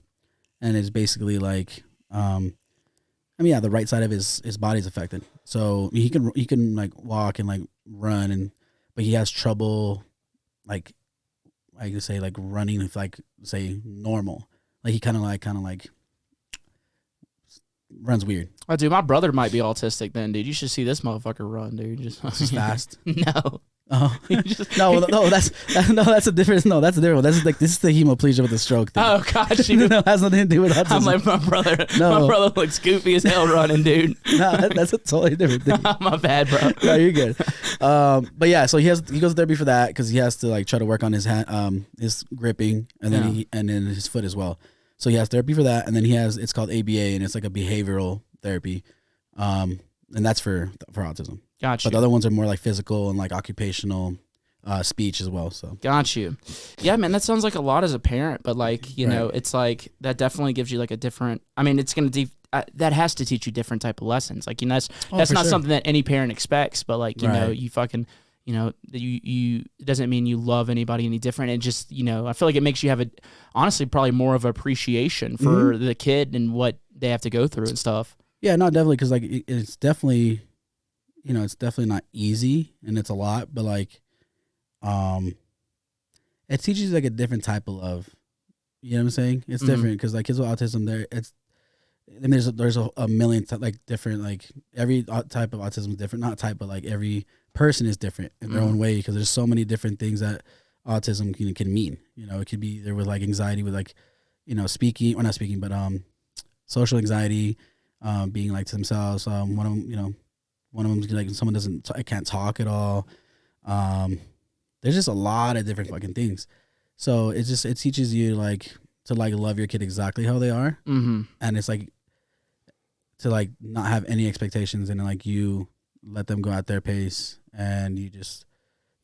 and it's basically like the right side of his body's affected. So he can like walk and like run, but he has trouble like I can say like running if like say normal. Like he kind of like runs weird. Oh, dude, my brother might be autistic then, dude. You should see this motherfucker run, dude. Just fast. No. Oh no, that's a different. No, that's a different one. That's like this is the hemiplegia with the stroke thing. Oh gosh, you no, it has nothing to do with autism. I'm like my brother. No. My brother looks goofy as hell running, dude. No, that's a totally different thing. My bad, bro. No, you're good. But yeah, so he goes to therapy for that because he has to like try to work on his hand, his gripping, and then and then his foot as well. So he has therapy for that, and then it's called ABA, and it's like a behavioral therapy, and that's for autism. Gotcha. But the other ones are more like physical and like occupational speech as well. So got you. Yeah, man, that sounds like a lot as a parent, but like, know, it's like that definitely gives you like a different, I mean, it's going to, that has to teach you different type of lessons. Like, that's not something that any parent expects, but like, you know, you fucking, you it doesn't mean you love anybody any different. It just, I feel like it makes you have honestly, probably more of appreciation for the kid and what they have to go through and stuff. Yeah, no, definitely. Cause like, it's definitely, it's definitely not easy and it's a lot, but like, it teaches you like a different type of love. You know what I'm saying? It's different because like kids with autism, there's a million like different, like every type of autism is different. Not type, but like every person is different in their own way because there's so many different things that autism can mean. It could be there with like anxiety with like, speaking or not speaking, but social anxiety, being like to themselves. One of them's like someone can't talk at all. There's just a lot of different fucking things. So it teaches you to love your kid exactly how they are. Mm-hmm. And it's like to like not have any expectations and like you let them go at their pace and you just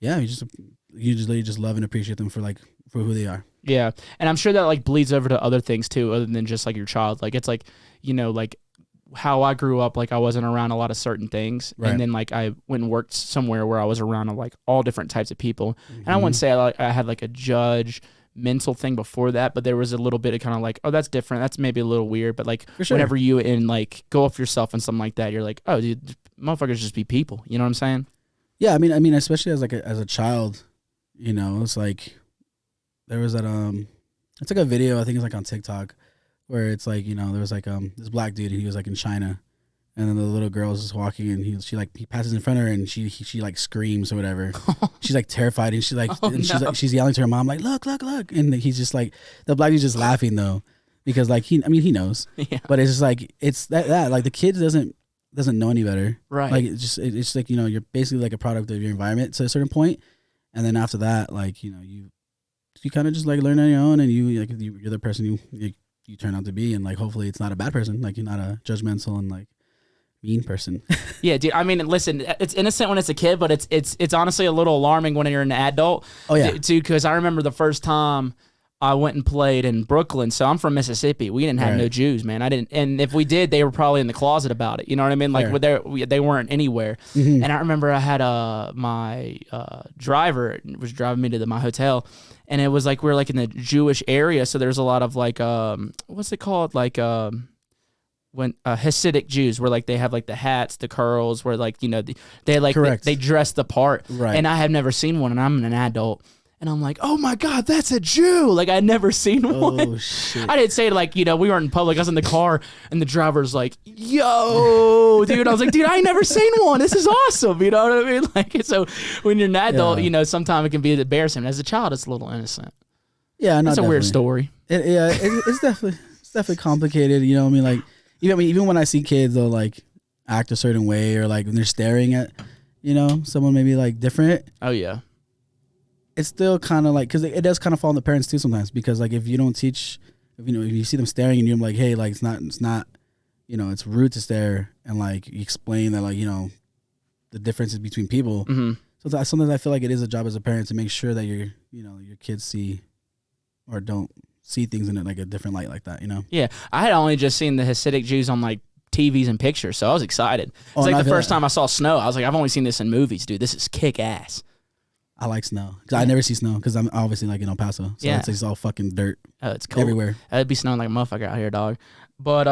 love and appreciate them for who they are. Yeah. And I'm sure that like bleeds over to other things too, other than just like your child. Like it's like, like how I grew up, like I wasn't around a lot of certain things. Right. And then like I went and worked somewhere where I was around like all different types of people. Mm-hmm. And I wouldn't say I had like a judge mental thing before that, but there was a little bit of kind of like, oh, that's different. That's maybe a little weird. But like whenever you like go off yourself and something like that, you're like, oh, dude, motherfuckers just be people. You know what I'm saying? Yeah. I mean, especially as a child, it's like there was that, it's like a video, I think it's like on TikTok, where it's like, there was like this black dude and he was like in China and then the little girl was just walking and he passes in front of her and she like screams or whatever. She's like terrified and she's like she's yelling to her mom like look and he's just like the black dude's just laughing though because like he knows. Yeah. But it's just like it's that like the kid doesn't know any better. Right. Like it's just like you're basically like a product of your environment to a certain point, and then after that like you kind of just like learn on your own and you're the person you turn out to be, and like hopefully it's not a bad person, like you're not a judgmental and like mean person. Yeah, dude. I mean, listen, it's innocent when it's a kid, but it's honestly a little alarming when you're an adult. Oh yeah, dude. Because I remember the first time I went and played in Brooklyn. So I'm from Mississippi. We didn't have no Jews, man. I didn't, and if we did, they were probably in the closet about it. You know what I mean? Like they weren't anywhere. And I remember I had my driver was driving me to my hotel, and it was like we were like in the Jewish area. So there's a lot of like what's it called, like when Hasidic Jews, where like they have like the hats, the curls, where like they like they dress the part. Right. And I have never seen one, and I'm an adult. And I'm like, oh my God, that's a Jew. Like, I'd never seen one. Oh, shit. I didn't say it like, we weren't in public. I was in the car, and the driver's like, yo, dude. I was like, dude, I ain't never seen one. This is awesome. You know what I mean? Like, so when you're an adult, sometimes it can be embarrassing. As a child, it's a little innocent. Yeah, no, that's a weird story. It's definitely complicated. You know what I mean? Like, even when I see kids, they'll like act a certain way, or like when they're staring at, someone maybe like different. Oh, yeah. It's still kind of like, because it does kind of fall on the parents too sometimes, because like if you don't teach, if you see them staring and you're like, hey, like it's not it's rude to stare, and like you explain that, like the differences between people. So sometimes I feel like it is a job as a parent to make sure that your kids see or don't see things in like a different light like that. Yeah, I had only just seen the Hasidic Jews on like TVs and pictures, so I was excited. It's like the first time I saw snow. I was like, I've only seen this in movies, dude. This is kick ass. I like snow because I never see snow because I'm obviously like in El Paso, so it's all fucking dirt. Oh, it's cool everywhere. It'd be snowing like a motherfucker out here, dog. But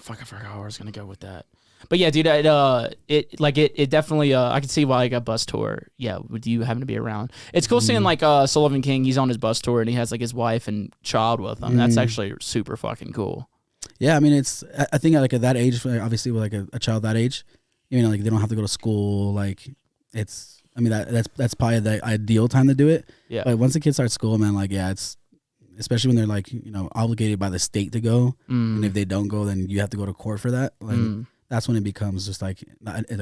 fuck, I forgot where I was gonna go with that. But yeah, dude, it definitely I can see why like a bus tour. Yeah, with you having to be around, it's cool seeing like Sullivan King. He's on his bus tour and he has like his wife and child with him. That's actually super fucking cool. Yeah, I mean, I think like at that age, obviously with like a child that age, like they don't have to go to school. Like that's probably the ideal time to do it. Yeah. But once the kids start school, man, like it's especially when they're like obligated by the state to go, and if they don't go, then you have to go to court for that. Like that's when it becomes just like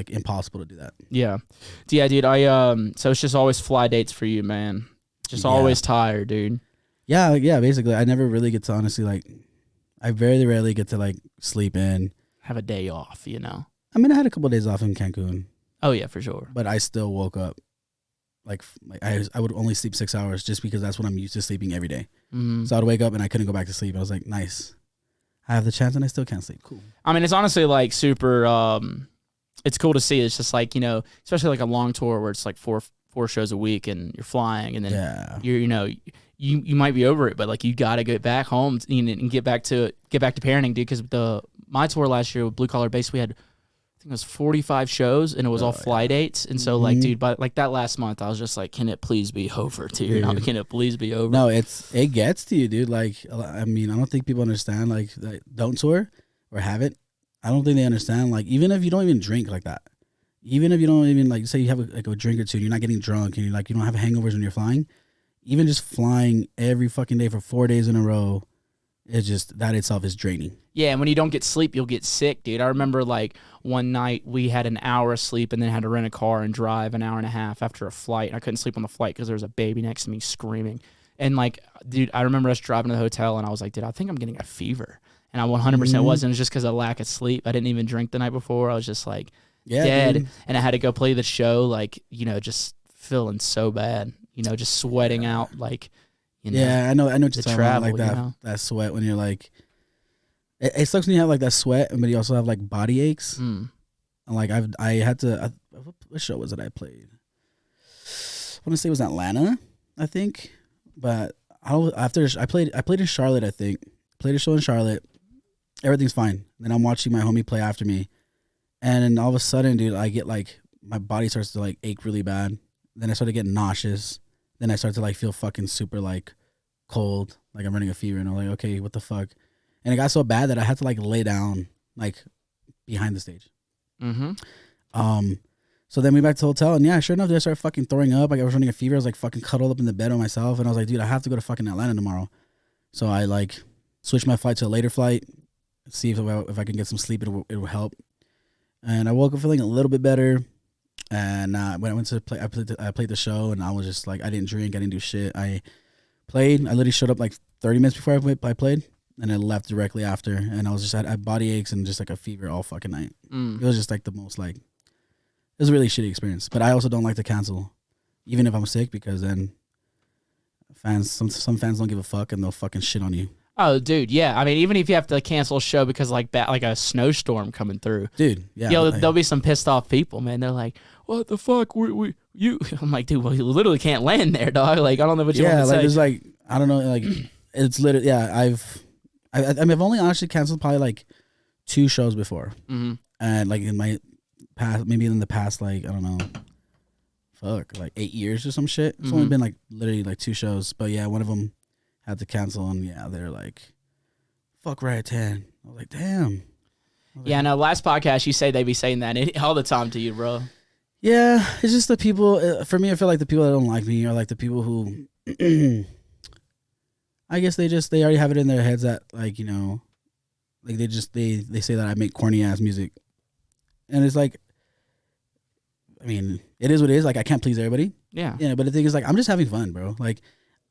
impossible to do that. Yeah, dude. So it's just always fly dates for you, man. Just always tired, dude. Yeah. Basically, I never really get to honestly I very rarely get to like sleep in, have a day off. I mean, I had a couple of days off in Cancun. Oh yeah, for sure. But I still woke up like I would only sleep 6 hours just because that's what I'm used to sleeping every day. So I'd wake up and I couldn't go back to sleep. I was like, nice. I have the chance and I still can't sleep. Cool. I mean, it's honestly like super. It's cool to see. It's just like especially like a long tour where it's like four shows a week and you're flying, and then you might be over it, but like you got to get back home and get back to parenting, dude. Because my tour last year with Blue Collar Base, we had, I think it was 45 shows, and it was all fly dates. And so like, dude, but like that last month, I was just like, can it please be over, dude? Can it please be over? No, it gets to you, dude. Like, I mean, I don't think people understand like don't tour or have it. I don't think they understand. Like, even if you don't even drink like that, even if you don't even like say you have a drink or two, and you're not getting drunk, and you don't have hangovers when you're flying, even just flying every fucking day for 4 days in a row, it's just that itself is draining. Yeah, and when you don't get sleep, you'll get sick, dude. I remember like one night we had an hour of sleep and then had to rent a car and drive an hour and a half after a flight. I couldn't sleep on the flight because there was a baby next to me screaming. And like, dude, I remember us driving to the hotel and I was like, dude, I think I'm getting a fever. And I 100% wasn't. It was just because of lack of sleep. I didn't even drink the night before. I was just like dead. Dude. And I had to go play the show, like, just feeling so bad, just sweating out like, yeah, I know what you're talking about, like that sweat when you're like, it sucks when you have like that sweat, but you also have like body aches. And like I had to, what show was it I played? I want to say it was Atlanta, I think, but after I played in Charlotte, I think. Played a show in Charlotte, everything's fine. Then I'm watching my homie play after me, and then all of a sudden, dude, I get like my body starts to like ache really bad. Then I start to get nauseous. Then I start to like feel fucking super like cold, like I'm running a fever, and I'm like, okay, what the fuck? And it got so bad that I had to like lay down like behind the stage. So then we went back to the hotel, and yeah, sure enough, dude, I started fucking throwing up. Like I was running a fever. I was like fucking cuddled up in the bed on myself, and I was like, dude, I have to go to fucking Atlanta tomorrow. So I like switched my flight to a later flight, see if I can get some sleep, it will help. And I woke up feeling a little bit better. And when I went to play, I played the show, and I was just like, I didn't drink, I didn't do shit. I literally showed up like 30 minutes before I played, and I left directly after. And I was just had body aches and just like a fever all fucking night. It was just like the most like, it was a really shitty experience. But I also don't like to cancel, even if I'm sick, because then Fans, some fans don't give a fuck and they'll fucking shit on you. Oh, dude, yeah. I mean, even if you have to cancel a show because like a snowstorm coming through, dude. Yeah, there'll be some pissed off people, man. They're like, "What the fuck? You?" I'm like, dude, well, you literally can't land there, dog. Like, I don't know what you want to say. Yeah, like there's like I don't know, like it's literally I mean, I've only honestly canceled probably like 2 shows before, and like in my past, maybe in the past, like I don't know, like 8 years or some shit. It's only been like literally like 2 shows, but yeah, one of them had to cancel, and yeah, they're like, "Fuck Riot Ten." I was like, "Damn." Yeah, no. Last podcast, you say they be saying that all the time to you, bro. Yeah, it's just the people. For me, I feel like the people that don't like me are like the people who, I guess they already have it in their heads that like like they say that I make corny ass music, and it's like, I mean, it is what it is. Like I can't please everybody. Yeah. Yeah, but the thing is, like, I'm just having fun, bro. Like,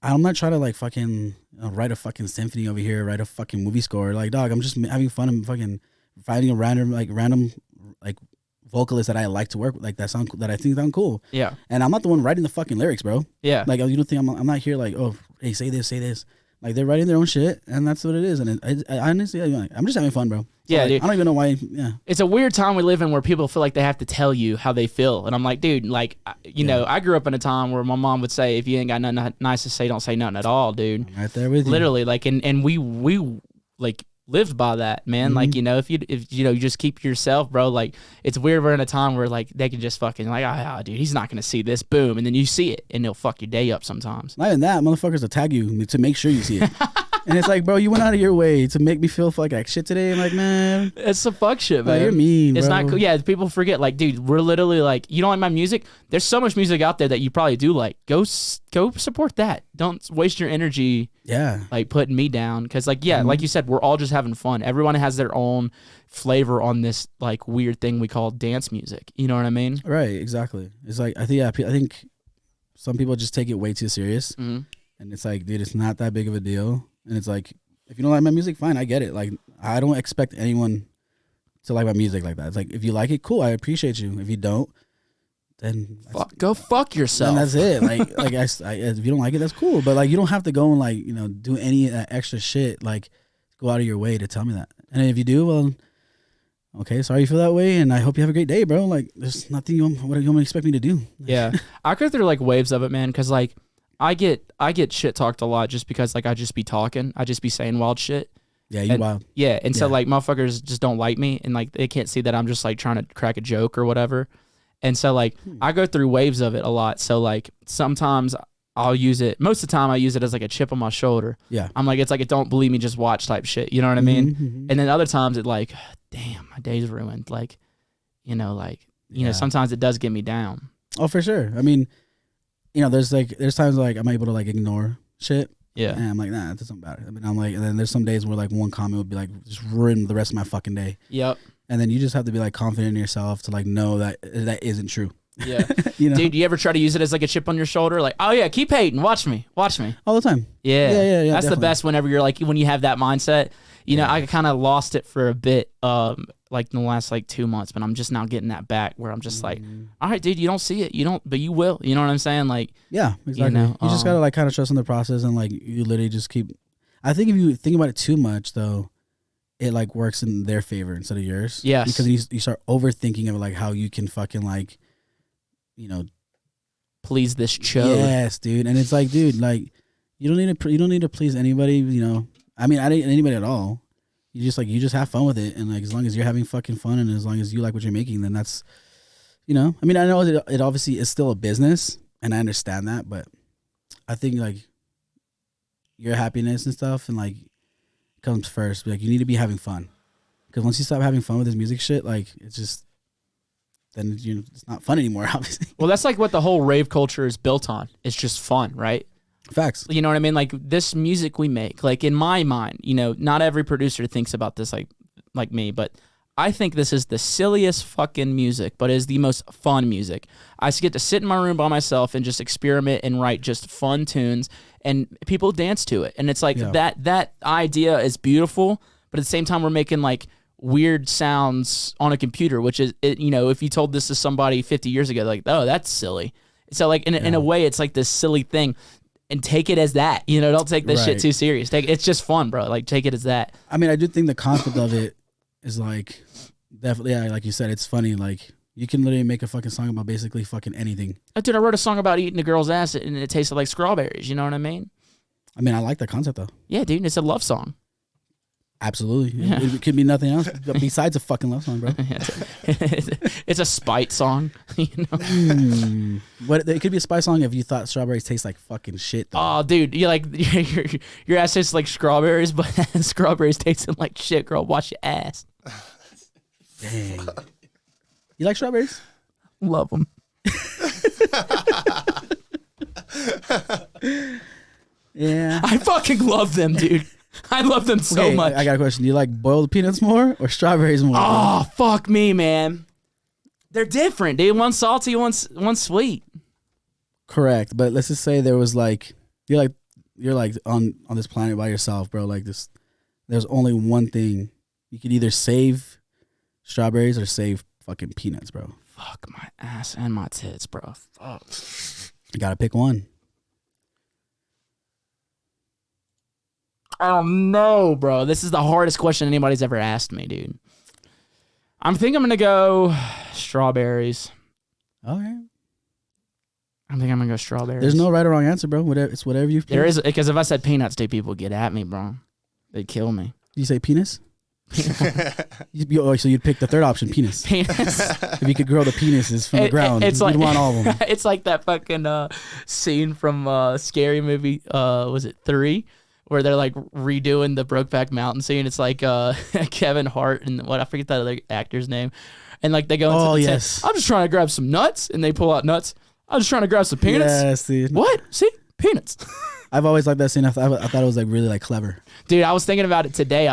I'm not trying to like fucking write a fucking symphony over here, write a fucking movie score. Like, dog, I'm just having fun and fucking finding a random vocalist that I like to work with, like that I think sound cool. Yeah. And I'm not the one writing the fucking lyrics, bro. Yeah. Like, you don't think I'm not here like, oh, hey, say this. Like, they're writing their own shit, and that's what it is. And I honestly, I'm just having fun, bro. So, yeah, like, dude. I don't even know why. Yeah. It's a weird time we live in where people feel like they have to tell you how they feel. And I'm like, dude, like, you know, I grew up in a time where my mom would say, if you ain't got nothing nice to say, don't say nothing at all, dude. I'm right there with you. Literally, like, and we like lived by that, man. Like, if you just keep yourself, bro, like, it's weird we're in a time where like they can just fucking like, dude, he's not gonna see this, boom, and then you see it and it'll fuck your day up sometimes. Not even that, motherfuckers will tag you to make sure you see it. And it's like, bro, you went out of your way to make me feel like shit today. I'm like, man, it's some fuck shit, man. Like, you're mean, It's bro. not cool. Yeah, people forget. Like, dude, we're literally like, you don't like my music? There's so much music out there that you probably do like. Go support that. Don't waste your energy. Yeah. Like putting me down, because like like you said, we're all just having fun. Everyone has their own flavor on this like weird thing we call dance music. You know what I mean? Right. Exactly. It's like I think some people just take it way too serious, and it's like, dude, it's not that big of a deal. And it's like, if you don't like my music, fine, I get it. Like, I don't expect anyone to like my music like that. It's like, if you like it, cool, I appreciate you. If you don't, then go fuck yourself. Then that's it. Like if you don't like it, that's cool. But like, you don't have to go and like do any of that extra shit. Like, go out of your way to tell me that. And if you do, well, okay, sorry you feel that way, and I hope you have a great day, bro. Like, there's nothing what do you expect me to do? Yeah, I go through like waves of it, man, because like I get shit talked a lot just because like I just be talking, I just be saying wild shit. Yeah, you wild. Yeah, and so like motherfuckers just don't like me, and like they can't see that I'm just like trying to crack a joke or whatever. And so like I go through waves of it a lot. So like sometimes I'll use it. Most of the time I use it as like a chip on my shoulder. Yeah. I'm like, it's like a don't believe me, just watch type shit. You know what I mean? And then other times it like, damn, my day's ruined. Like, sometimes it does get me down. Oh, for sure. I mean, there's times like I'm able to like ignore shit. Yeah. And I'm like, nah, it doesn't matter. I mean, I'm like, and then there's some days where like one comment would be like just ruin the rest of my fucking day. Yep. And then you just have to be like confident in yourself to like know that isn't true. Yeah. Dude, you ever try to use it as like a chip on your shoulder? Like, oh yeah, keep hating. Watch me. All the time. Yeah. Yeah. That's definitely. the best whenever you're like, when you have that mindset. I kind of lost it for a bit, like in the last like 2 months, but I'm just now getting that back where I'm just like, all right, dude, you don't see it. But you will. You know what I'm saying? Like, yeah, exactly. You just got to like kind of trust in the process, and like you literally just keep, I think if you think about it too much though, it like works in their favor instead of yours. Yes. Because you start overthinking of like how you can fucking like, please this chode. Yes, dude. And it's like, dude, like you don't need to please anybody. I mean, anybody at all. You just have fun with it, and like as long as you're having fucking fun, and as long as you like what you're making, then that's, I mean, I know it obviously is still a business, and I understand that, but I think like your happiness and stuff, and like comes first. Like you need to be having fun, because once you stop having fun with this music shit, like it's just then it's not fun anymore. Obviously. Well, that's like what the whole rave culture is built on. It's just fun, right? Facts. You know what I mean? Like this music we make, like in my mind, not every producer thinks about this like me, but I think this is the silliest fucking music, but it is the most fun music. I get to sit in my room by myself and just experiment and write just fun tunes, and people dance to it. And it's like that idea is beautiful, but at the same time we're making like weird sounds on a computer, which is, if you told this to somebody 50 years ago, like, oh, that's silly. So like in a way, it's like this silly thing. and take it as that. You know, don't take this shit Right. too serious. It's just fun, bro. Like, take it as that. I mean, I do think the concept of it is like definitely, yeah, like you said, it's funny. Like you can literally make a fucking song about basically fucking anything. Dude, I wrote a song about eating a girl's ass and it tasted like strawberries. You know what I mean? I mean, I like the concept though. Yeah, dude, it's a love song. Absolutely. Yeah. It could be nothing else besides a fucking love song, bro. It's a spite song. You know? But it could be a spy song if you thought strawberries taste like fucking shit, though. Oh, dude, you like your ass tastes like strawberries, but strawberries tasting like shit, girl. Wash your ass. Dang. You like strawberries? Love them. Yeah. I fucking love them, dude. I love them so Okay, much. I got a question. Do you like boiled peanuts more or strawberries more? Oh, fuck me, man. They're different, dude. One's salty, one's sweet. Correct. But let's just say there was like you're like on this planet by yourself, bro. Like this, there's only one thing. You could either save strawberries or save fucking peanuts, bro. Fuck my ass and my tits, bro. Fuck. You gotta pick one. Oh no, bro. This is the hardest question anybody's ever asked me, dude. I'm gonna go strawberries. Okay. I'm gonna go strawberries. There's no right or wrong answer, bro. It's whatever you. There is, because if I said peanuts, dude, people would get at me, bro. They'd kill me. You say penis? So you'd pick the third option, penis. Penis. If you could grow the penises from the ground, it's you'd like want all of them. It's like that fucking scene from Scary Movie. Was it 3? Where they're like redoing the Brokeback Mountain scene. It's like Kevin Hart and I forget that other actor's name. And like they go into the tent. yes. I'm just trying to grab some nuts, and they pull out nuts. I'm just trying to grab some peanuts. Yes, dude. What? See? Peanuts. I've always liked that scene. I thought it was like really like clever. Dude, I was thinking about it today.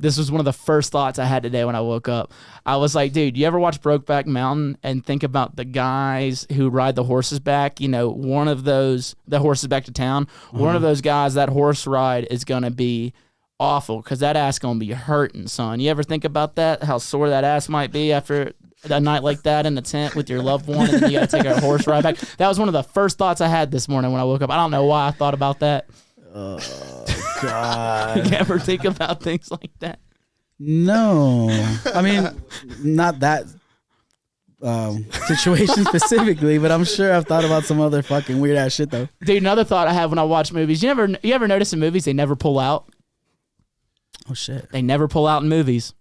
This was one of the first thoughts I had today when I woke up. I was like, dude, you ever watch Brokeback Mountain and think about the guys who ride the horses back? You know, one of those, the horses back to town, one of those guys, that horse ride is going to be awful because that ass going to be hurting, son. You ever think about that? How sore that ass might be after a night like that in the tent with your loved one, and then you got to take a horse ride back? That was one of the first thoughts I had this morning when I woke up. I don't know why I thought about that. Oh, God. You ever think about things like that? No. I mean, not that situation specifically, but I'm sure I've thought about some other fucking weird ass shit, though. Dude, another thought I have when I watch movies, you ever notice in movies they never pull out? Oh, shit. They never pull out in movies.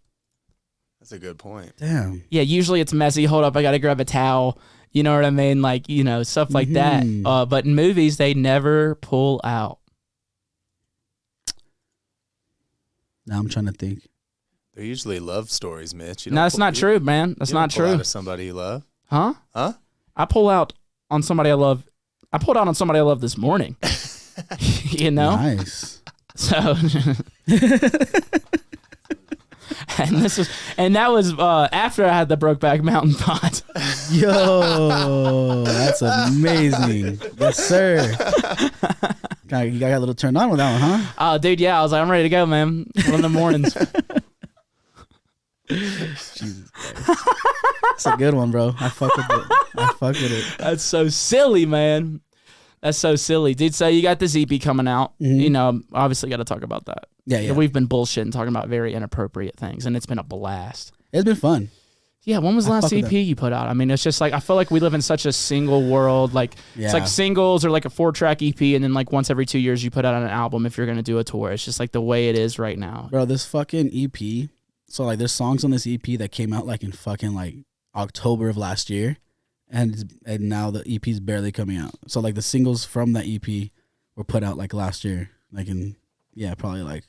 That's a good point. Damn. Yeah, usually it's messy. Hold up, I got to grab a towel. You know what I mean? Like, you know, stuff like that. But in movies, they never pull out. Now I'm trying to think. They're usually love stories, Mitch. No, that's not true, man. That's not Pull out true. of somebody you love. Huh? Huh? I pull out on somebody I love. I pulled out on somebody I love this morning. You know? Nice. So, and that was after I had the Brokeback Mountain thought. Yo, that's amazing. Yes, sir. You got a little turned on with that one, huh? Oh, dude, yeah. I was like, I'm ready to go, man. One of the mornings. Jesus Christ. That's a good one, bro. I fuck with it. That's so silly, man. That's so silly. Dude, so you got this EP coming out. You know, obviously got to talk about that. Yeah. We've been bullshitting, talking about very inappropriate things, and it's been a blast. It's been fun. Yeah, when was the last fuck with EP you put out? I mean, it's just like, I feel like we live in such a single world. Like, it's like singles or like a 4-track EP, and then like once every 2 years you put out an album if you're going to do a tour. It's just like the way it is right now. Bro, this fucking EP. So like there's songs on this EP that came out like in fucking like October of last year. And now the EP's barely coming out. So like the singles from that EP were put out like last year. Like in, probably like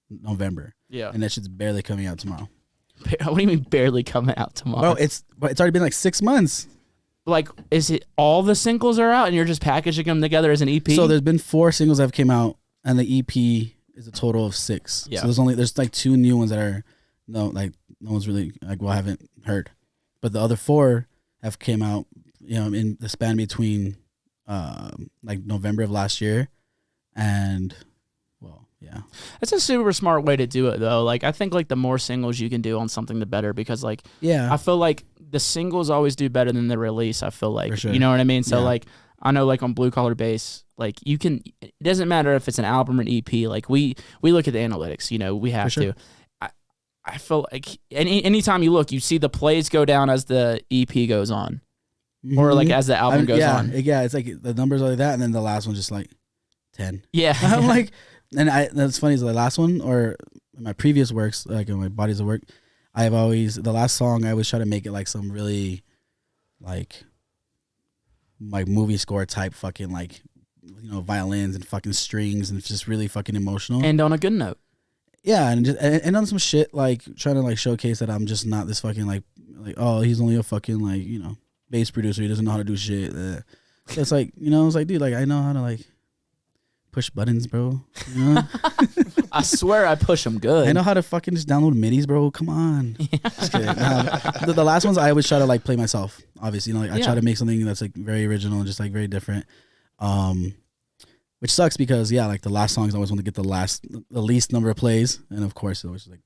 November. Yeah. And that shit's barely coming out tomorrow. What do you mean barely coming out tomorrow? Bro, it's already been like 6 months. Like, is it all the singles are out and you're just packaging them together as an EP? So there's been 4 singles that have came out, and the EP is a total of 6. Yeah. So there's like 2 new ones that are no one's really like, well, I haven't heard, but the other 4 have came out, you know, in the span between like November of last year and yeah. That's a super smart way to do it, though. Like, I think like the more singles you can do on something, the better, because like, yeah, I feel like the singles always do better than the release. I feel like, For sure. you know what I mean? So Yeah. like, I know like on Blue Collar Bass, like you can, it doesn't matter if it's an album or an EP. Like we look at the analytics, you know, we have sure. to. I feel like anytime you look, you see the plays go down as the EP goes on, or like as the album goes on. Yeah, it's like the numbers are like that, and then the last one's just like 10. Yeah, I'm like, and that's funny is the last one or my previous works, like in my bodies of work, the last song I always try to make it like some really like movie score type fucking like, you know, violins and fucking strings, and it's just really fucking emotional. And on a good note. Yeah, and on some shit like trying to like showcase that I'm just not this fucking like oh, he's only a fucking like, you know, bass producer, he doesn't know how to do shit. So it's like, you know, it's like, dude, like I know how to like push buttons, bro. You know? I swear I push them good. I know how to fucking just download MIDIs, bro. Come on. Just kidding. The last ones I always try to like play myself. Obviously, you know, like I try to make something that's like very original and just like very different. Which sucks because like the last songs I always want to get the least number of plays, and of course it was like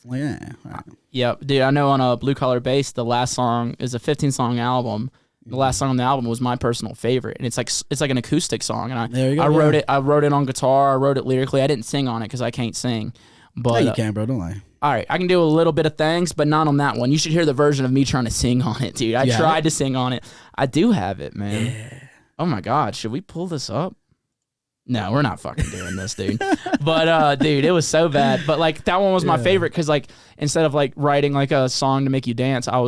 yeah. All right. Yep, dude. I know on a Blue Collar Bass, the last song is a 15-song album. The last song on the album was my personal favorite, and it's like an acoustic song. And I wrote it. I wrote it on guitar. I wrote it lyrically. I didn't sing on it because I can't sing. But you can, bro. Don't lie. All right, I can do a little bit of things, but not on that one. You should hear the version of me trying to sing on it, dude. I tried to sing on it. I do have it, man. Yeah. Oh my God, should we pull this up? No, we're not fucking doing this, dude. But dude, it was so bad. But like that one was my favorite because like instead of like writing like a song to make you dance, I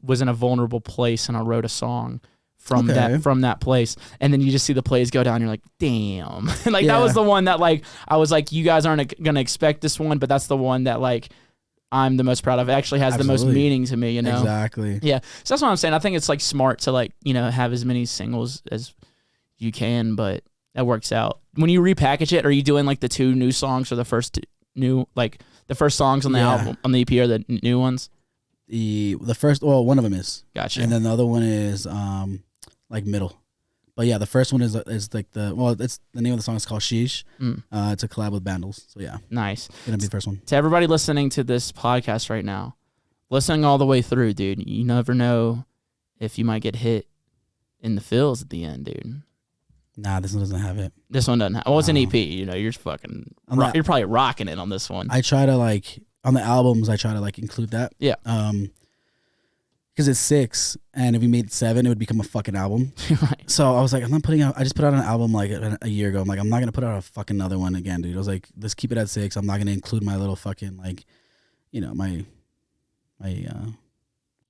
was in a vulnerable place and I wrote a song from that place. And then you just see the plays go down. And you're like, damn. Like that was the one that like I was like, you guys aren't gonna expect this one, but that's the one that like I'm the most proud of. It actually has the most meaning to me, you know? Exactly. Yeah. So that's what I'm saying. I think it's like smart to like, you know, have as many singles as you can, but that works out. When you repackage it, are you doing like the 2 new songs or the first the first songs on the album on the EP are the new ones? The first, well, one of them is. Gotcha. And then the other one is like middle. But yeah, the first one is like it's the name of the song is called Sheesh. It's a collab with Bandles. So yeah. Nice. Gonna be the first one. To everybody listening to this podcast right now, listening all the way through, dude, you never know if you might get hit in the feels at the end, dude. Nah, this one doesn't have it. This one doesn't have. Well, it's an EP. You know, you're fucking. You're probably rocking it on this one. I try to like on the albums. I try to like include that. Yeah. Because it's 6, and if we made 7, it would become a fucking album. Right. So I was like, I'm not putting out. I just put out an album like a year ago. I'm like, I'm not gonna put out a fucking another one again, dude. I was like, let's keep it at 6. I'm not gonna include my little fucking like, you know, my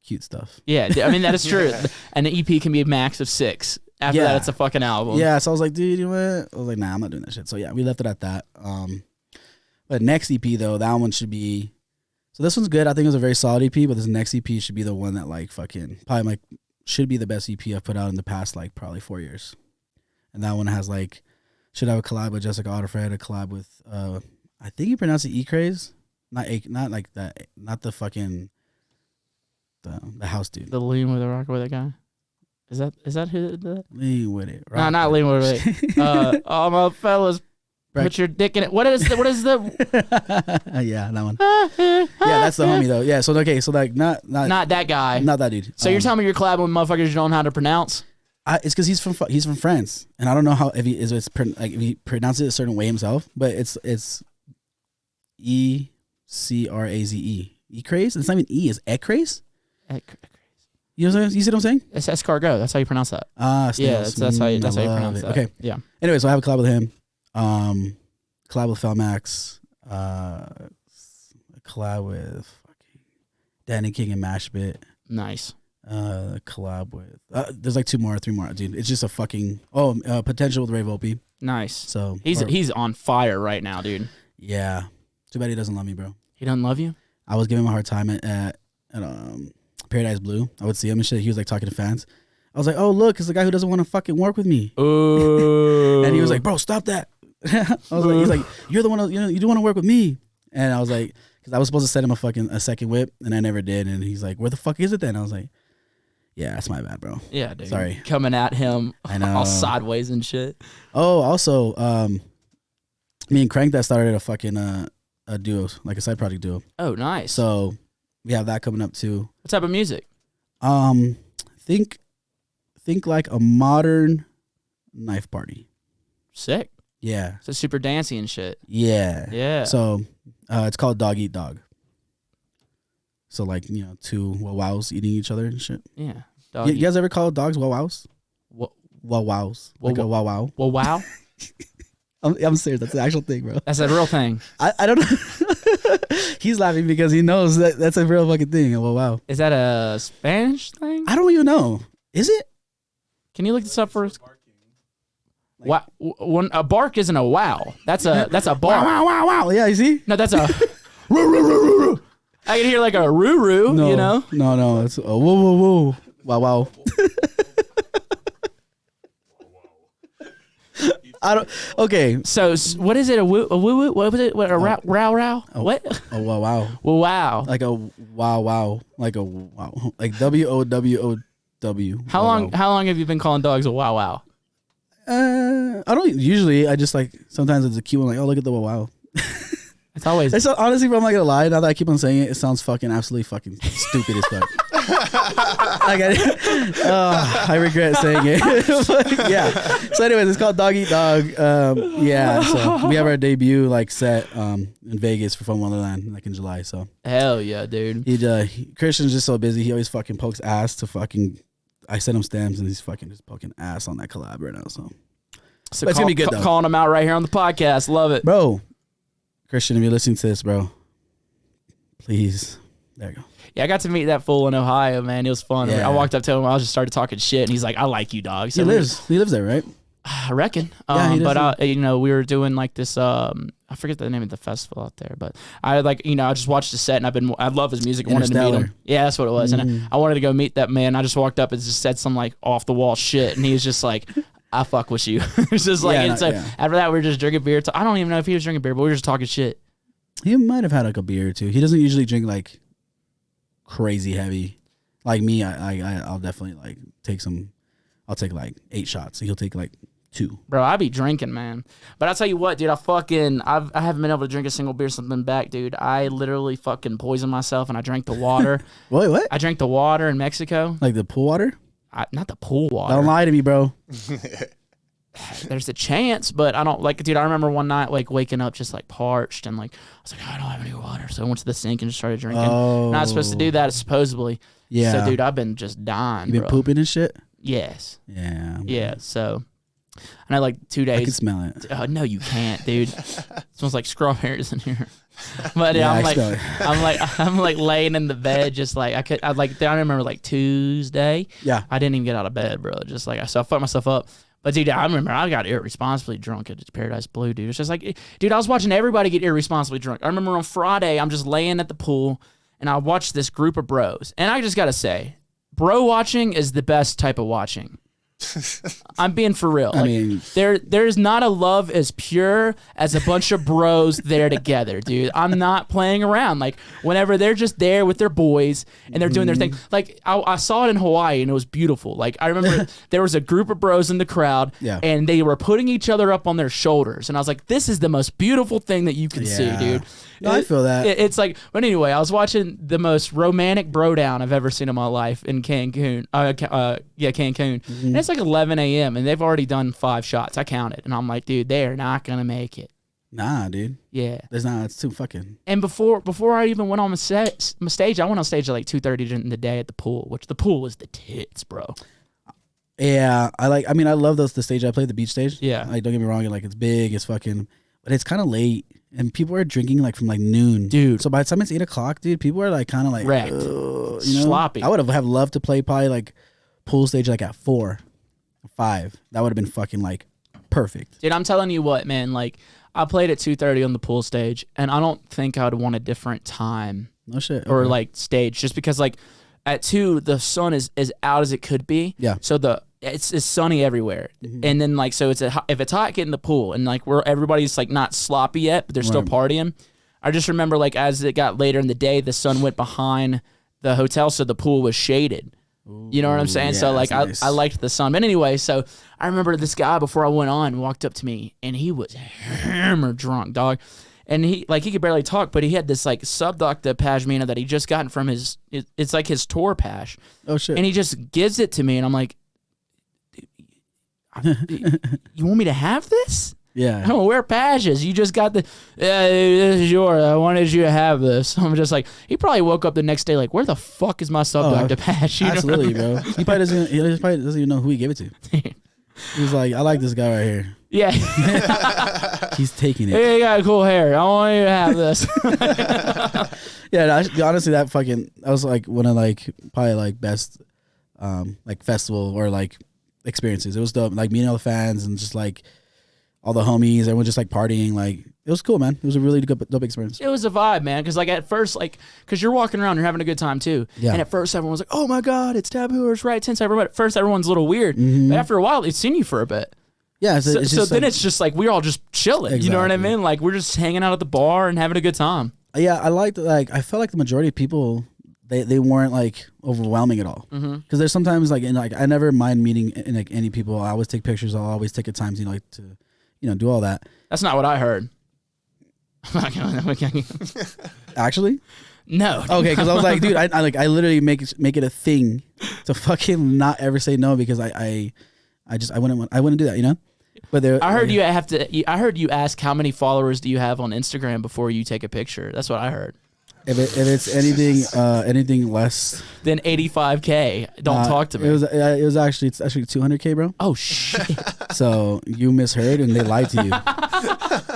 cute stuff. Yeah, I mean that is true. And the EP can be a max of 6. After that, it's a fucking album. Yeah, so I was like, dude, you know what? I was like, nah, I'm not doing that shit. So yeah, we left it at that. But next EP though, that one should be. So this one's good. I think it was a very solid EP, but this next EP should be the one that like fucking probably like should be the best EP I've put out in the past like probably 4 years. And that one has like should have a collab with Jessica Otterfred, a collab with I think you pronounce it E-Craze, not like that, not the fucking the house dude. The Lean with a Rock with a guy. Is that who did that? Lean with it. No, not Lean with it. All my fellas, put your dick in it. What is the? Yeah, that one. Yeah, that's the homie though. Yeah, so okay, so like not that guy, not that dude. So you're telling me you're collabing with motherfuckers you don't know how to pronounce? It's because he's from France, and I don't know how if he pronounces it a certain way himself, but it's E-C-R-A-Z-E. E-Craze. It's not even E. It's Ecraze. You know what I'm saying? It's escargot. That's how you pronounce that. Yeah, that's how you pronounce that. Okay. Yeah. Anyway, so I have a collab with him. Collab with Felmax. A collab with Danny King and Mashbit. Nice. Collab with there's like 3 more, dude. It's just a fucking potential with Ray Volpe. Nice. So he's on fire right now, dude. Yeah. Too bad he doesn't love me, bro. He doesn't love you? I was giving him a hard time at Paradise Blue. I would see him and shit. He was like talking to fans. I was like, oh look, it's the guy who doesn't want to fucking work with me. Ooh. And he was like, bro, stop that. I was like, he's like, you're the one, you do want to work with me. And I was like, because I was supposed to send him a second whip, and I never did. And he's like, where the fuck is it then? I was like, yeah, that's my bad, bro. Yeah, dude. Sorry. Coming at him I know. all sideways and shit. Oh, also, me and Crank that started a fucking a duo, like a side project duo. Oh, nice. So we have that coming up too. What type of music? Think like a modern knife party. Sick. Yeah. So super dancey and shit. Yeah. Yeah. So it's called Dog Eat Dog. So like, two wow-wows eating each other and shit. Yeah. You guys ever call dogs wow-wows? What? Wow-wows. Like a wow-wow. Well, wow. I'm serious. That's the actual thing, bro. That's a real thing. I don't know. He's laughing because he knows that's a real fucking thing. A wow. Is that a Spanish thing? I don't even know. Is it? Can you look this up first? Wow. A bark isn't a wow. That's a bark. Wow, wow, wow, wow. Yeah, you see? No, that's a roo, roo, roo, roo, roo. I can hear like a roo roo, No, you know? No. It's a whoa, whoa, whoa. Wow, wow. I don't. Okay. So what is it? A woo woo? What was it? What, a row row? What? Oh wow, wow. Well, wow. Like a wow, wow. Like a wow. Like WOWOW. How long have you been calling dogs a wow wow? I don't usually. I just like sometimes it's a cute one. Like, oh, look at the wow, wow. It's always. It's honestly, bro, I'm not gonna lie. Now that I keep on saying it, it sounds fucking absolutely fucking stupid as fuck. I regret saying it. But yeah. So, anyways, it's called Dog Eat Dog. Yeah. So we have our debut like set in Vegas for Fun Wonderland like in July. So hell yeah, dude. Christian's just so busy. He always fucking pokes ass to fucking. I sent him stamps and he's fucking just poking ass on that collab right now. So but it's gonna be good though. Calling him out right here on the podcast. Love it, bro. Christian, if you're listening to this, bro, please. There you go. Yeah, I got to meet that fool in Ohio, man. It was fun. Yeah. I walked up to him. I just started talking shit, and he's like, "I like you, dog." So He lives there, right? I reckon. Yeah, he does. But we were doing like this. I forget the name of the festival out there, but I I just watched the set, and I love his music. I wanted to meet him. Yeah, that's what it was. And I wanted to go meet that man. I just walked up and just said some like off the wall shit, and he was just like, "I fuck with you." It's just like, after that, we were just drinking beer. I don't even know if he was drinking beer, but we were just talking shit. He might have had like a beer or two. He doesn't usually drink like crazy heavy. Like me, I'll definitely like take some. I'll take like 8 shots. He'll take like 2. Bro, I be drinking, man. But I'll tell you what, dude, I haven't been able to drink a single beer since I've been back, dude. I literally fucking poisoned myself and I drank the water. Wait, what? I drank the water in Mexico. Like the pool water? Not the pool water. Don't lie to me, bro. There's a chance, but I don't like, dude. I remember one night like waking up just like parched and like I was like, I don't have any water, so I went to the sink and just started drinking. Oh. Not supposed to do that, supposedly. Yeah. So, dude, I've been just dying. You been pooping and shit? Yes. Yeah. Yeah. So, and I like 2 days. I can smell it. No, you can't, dude. It smells like strawberries in here. But Yeah, I'm like laying in the bed, just like I remember like Tuesday. Yeah. I didn't even get out of bed, bro. Just like I fucked myself up. But dude, I remember I got irresponsibly drunk at Paradise Blue, dude. It's just like, dude, I was watching everybody get irresponsibly drunk. I remember on Friday, I'm just laying at the pool, and I watched this group of bros. And I just gotta say, bro watching is the best type of watching. I'm being for real. I mean, there's not a love as pure as a bunch of bros there together, dude. I'm not playing around. Like whenever they're just there with their boys and they're doing their thing. Like I saw it in Hawaii and it was beautiful. Like I remember there was a group of bros in the crowd, and they were putting each other up on their shoulders, and I was like, this is the most beautiful thing that you can see, dude. No, I feel that. It's like, but anyway, I was watching the most romantic bro down I've ever seen in my life in Cancun. Cancun. And it's like 11 a.m. and they've already done 5 shots. I counted, and I'm like, dude, they're not gonna make it. Nah, dude. Yeah. There's not. It's too fucking. And before I even went on my stage, I went on stage at like 2:30 in the day at the pool, which the pool is the tits, bro. Yeah, I love the stage I played, the beach stage. Yeah. Like, don't get me wrong, like it's big, it's fucking, but it's kind of late. And people are drinking like from like noon, dude. So by the time it's 8 o'clock, dude, people are like kind of like wrecked, sloppy. I would have loved to play probably like pool stage like at 4, 5. That would have been fucking like perfect, dude. I'm telling you what, man. Like I played at 2:30 on the pool stage, and I don't think I'd want a different time. No shit. Or like stage, just because like at 2 the sun is as out as it could be. Yeah. So it's sunny everywhere, and then like so if it's hot, get in the pool, and like everybody's like not sloppy yet, but they're still partying. I just remember like as it got later in the day, the sun went behind the hotel, so the pool was shaded. You know what I'm saying? Yeah, so like nice. I liked the sun, but anyway, so I remember this guy before I went on walked up to me, and he was hammered drunk, dog. And he could barely talk, but he had this like subducta pashmina that he just gotten from it's like his tour pash. Oh shit. And he just gives it to me, and I'm like, You want me to have this? Yeah. I don't wear patches. You just got the, this is yours. I wanted you to have this. I'm just like, he probably woke up the next day like, where the fuck is my subductor patch? You know what I Absolutely, mean? bro. He probably doesn't even know who he gave it to. He's like, I like this guy right here. Yeah. He's taking it. Hey, you got cool hair. I want you to have this. Yeah, honestly, that was like one of like probably like best like festival or like experiences. It was dope. Like meeting all the fans and just like all the homies, everyone just like partying. Like it was cool, man. It was a really good, dope experience. It was a vibe, man. Because like at first, like, because you're walking around, you're having a good time too. Yeah. And at first, everyone was like, "Oh my god, it's TVBOO or it's Riot Ten." At first, everyone's a little weird, but after a while, it's seen you for a bit. Yeah. So then it's just like we're all just chilling. Exactly. You know what I mean? Like we're just hanging out at the bar and having a good time. Yeah, I felt like the majority of people they weren't like overwhelming at all. Because there's sometimes like I never mind meeting like any people. I always take pictures. I'll always take a time to like to do all that. That's not what I heard. Actually, no. okay, because I was like, dude, I literally make it a thing to fucking not ever say no because I wouldn't do that, you know. But I heard you have to. I heard you ask how many followers do you have on Instagram before you take a picture. That's what I heard. If it's anything less than 85K, don't talk to me. It's actually 200K, bro. Oh shit! So you misheard and they lied to you.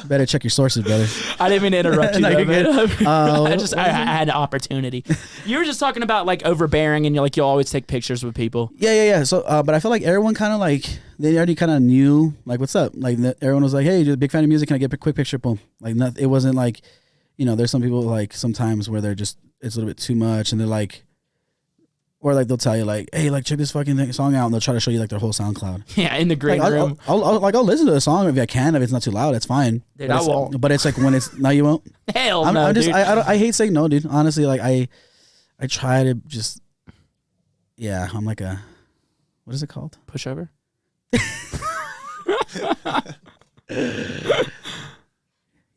Better check your sources, brother. I didn't mean to interrupt you. No, though, you're good. I had an opportunity. You were just talking about like overbearing and you'll always take pictures with people. Yeah. So, but I feel like everyone kind of like they already kind of knew like what's up. Like everyone was like, "Hey, you're a big fan of music. Can I get a quick picture?" Boom. Like it wasn't like, there's some people like sometimes where they're just it's a little bit too much, and they're like, or like they'll tell you like, "Hey, like check this fucking song out," and they'll try to show you like their whole SoundCloud. Yeah, in the green like, room. I'll listen to the song if I can. If it's not too loud, it's fine. Dude, I won't. But it's like when it's no, you won't. Hell no, I'm just dude. I hate saying no, dude. Honestly, like I try to just I'm like a what is it called? Pushover.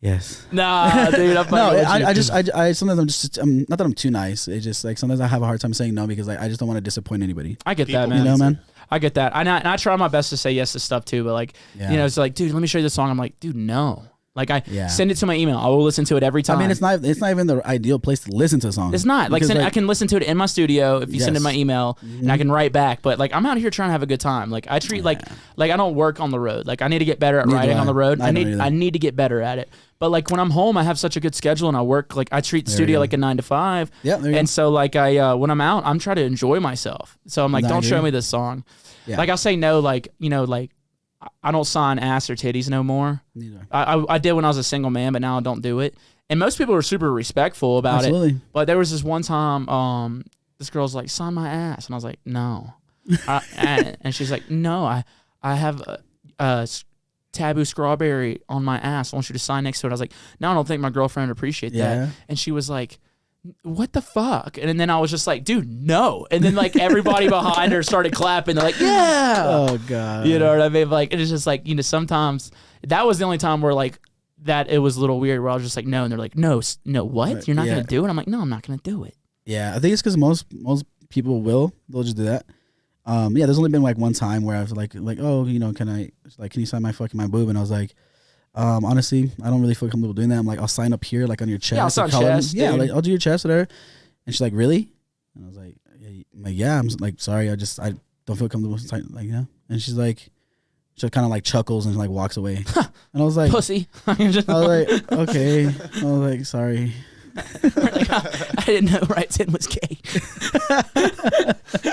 Yes. Nah, dude. I sometimes I'm not that I'm too nice. It's just like sometimes I have a hard time saying no because like I just don't want to disappoint anybody. I get that, man. Man. I get that. And I try my best to say yes to stuff too, but like it's like, dude, let me show you the song. I'm like, dude, no. Like I send it to my email. I will listen to it every time. I mean, it's not even the ideal place to listen to a song. It's not. I can listen to it in my studio if you send in my email and I can write back. But like I'm out here trying to have a good time. Like I treat like I don't work on the road. Like I need to get better at writing on the road. I need to get better at it. But like when I'm home, I have such a good schedule and I work like I treat the studio like a 9 to 5. Yeah. And so like when I'm out, I'm trying to enjoy myself. So I'm like, don't show me this song. Yeah. Like I'll say no, like like I don't sign ass or titties no more. Neither. I did when I was a single man, but now I don't do it. And most people are super respectful about it. But there was this one time, this girl's like, sign my ass. And I was like, no. And she's like, no, I have a TVBOO strawberry on my ass. I want you to sign next to it. I was like, no, I don't think my girlfriend would appreciate that. And she was like, what the fuck? And then I was just like, dude, no. And then like everybody behind her started clapping. They're like, yeah. Oh God. You know what I mean? Like it's just like, sometimes that was the only time where like that it was a little weird where I was just like, no. And they're like, no, what? You're not gonna do it? I'm like, no, I'm not gonna do it. Yeah, I think it's because most people they'll just do that. There's only been like one time where I was like, oh, can you sign my boob? And I was like, honestly, I don't really feel comfortable doing that. I'm like, I'll sign up here, like on your chest. Yeah, I'll sign chest. Yeah, like I'll do your chest, whatever. And she's like, really? And I was like, yeah. I'm like, sorry, I don't feel comfortable, like, And she's like, she kind of like chuckles and like walks away. And I was like, pussy. I was like, okay. I was like, sorry. Like, I didn't know Riot Ten was gay.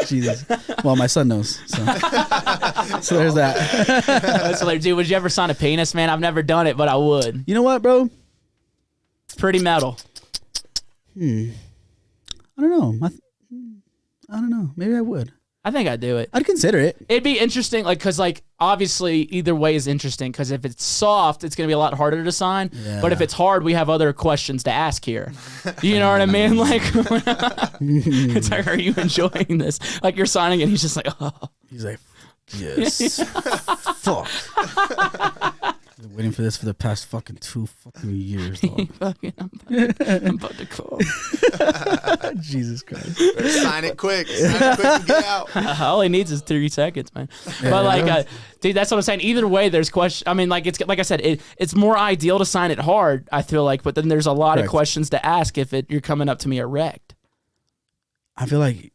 Jesus. Well, my son knows. So there's that. That's hilarious. Dude, would you ever sign a penis, man? I've never done it, but I would. You know what, bro? It's pretty metal. I don't know. I don't know. Maybe I would. I think I'd do it. I'd consider it. It'd be interesting, like, because, like, obviously, either way is interesting, because if it's soft, it's going to be a lot harder to sign. Yeah. But if it's hard, we have other questions to ask here. You know what I mean? Like, it's like, are you enjoying this? Like, you're signing it, he's just like, oh. He's like, yes. Fuck. Been waiting for this for the past fucking 2 fucking years. Dog. I'm about to call. Jesus Christ. Better sign it quick. Sign it quick and get out. All he needs is 3 seconds, man. But like, dude, that's what I'm saying. Either way, there's question. I mean, like it's like I said, it's more ideal to sign it hard. I feel like, but then there's a lot of questions to ask if you're coming up to me erect. I feel like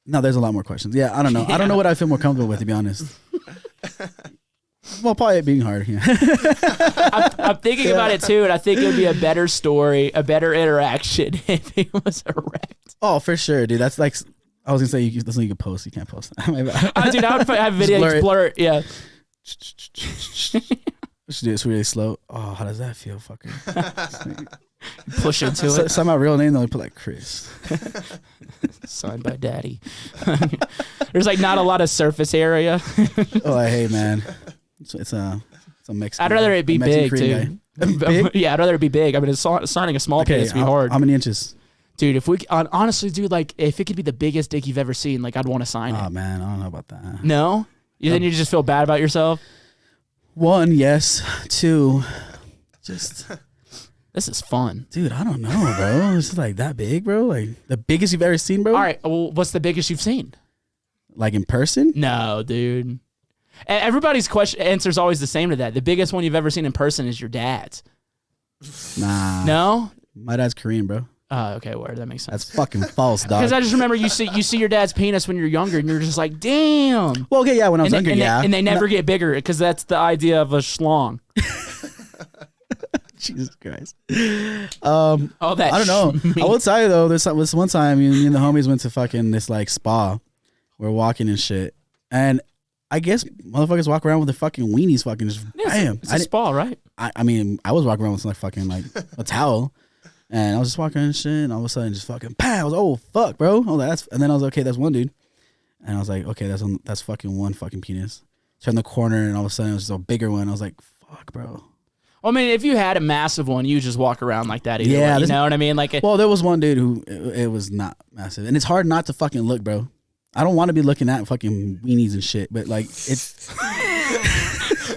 no, there's a lot more questions. Yeah, I don't know. I don't know what I feel more comfortable with, to be honest. Well, probably it being hard. Yeah. I'm thinking about it too, and I think it would be a better story, a better interaction if he was erect. Oh, for sure, dude. That's like I was gonna say. That's something you can post. You can't post. Dude, I would have video. Blur it. Blur it. Yeah. Let's do this really slow. Oh, how does that feel, fucker? Push into it. Sign my real name, though. Put like Chris. Signed by Daddy. There's like not a lot of surface area. Oh, hey man, it's a mix. I'd rather it be big too. Big? Yeah, I'd rather it be big. I mean, signing a small penis would be hard. How many inches? Dude, if we honestly, dude, like if it could be the biggest dick you've ever seen, like I'd want to sign it. Oh man, I don't know about that. No, then you just feel bad about yourself. 1, yes. 2, just. This is fun. Dude, I don't know, bro. This is like that big, bro. Like the biggest you've ever seen, bro. All right, well, what's the biggest you've seen? Like in person? No, dude. And everybody's answer is always the same to that. The biggest one you've ever seen in person is your dad's. Nah. No? My dad's Korean, bro. Okay, word. That makes sense. That's fucking false, dog. Because I just remember you see your dad's penis when you're younger, and you're just like, damn. Well, okay, yeah, when I was younger, and they never get bigger because that's the idea of a schlong. Jesus Christ. Oh, that I don't know. I will tell you though, this one time me and the homies went to fucking this like spa. We're walking and shit, and I guess motherfuckers walk around with their fucking weenies, fucking just bam. It's a spa, right? I mean, I was walking around with like fucking like a towel, and I was just walking and shit, and all of a sudden just fucking pow. I was oh fuck, bro. Oh, and then I was like, okay, that's one dude, and I was like, okay, that's fucking one fucking penis. Turned the corner, and all of a sudden it was just a bigger one. I was like, fuck, bro. Well, I mean, if you had a massive one, you just walk around like that. Either way, you know what I mean? Like, well, there was one dude who it was not massive, and it's hard not to fucking look, bro. I don't want to be looking at fucking weenies and shit, but like it's.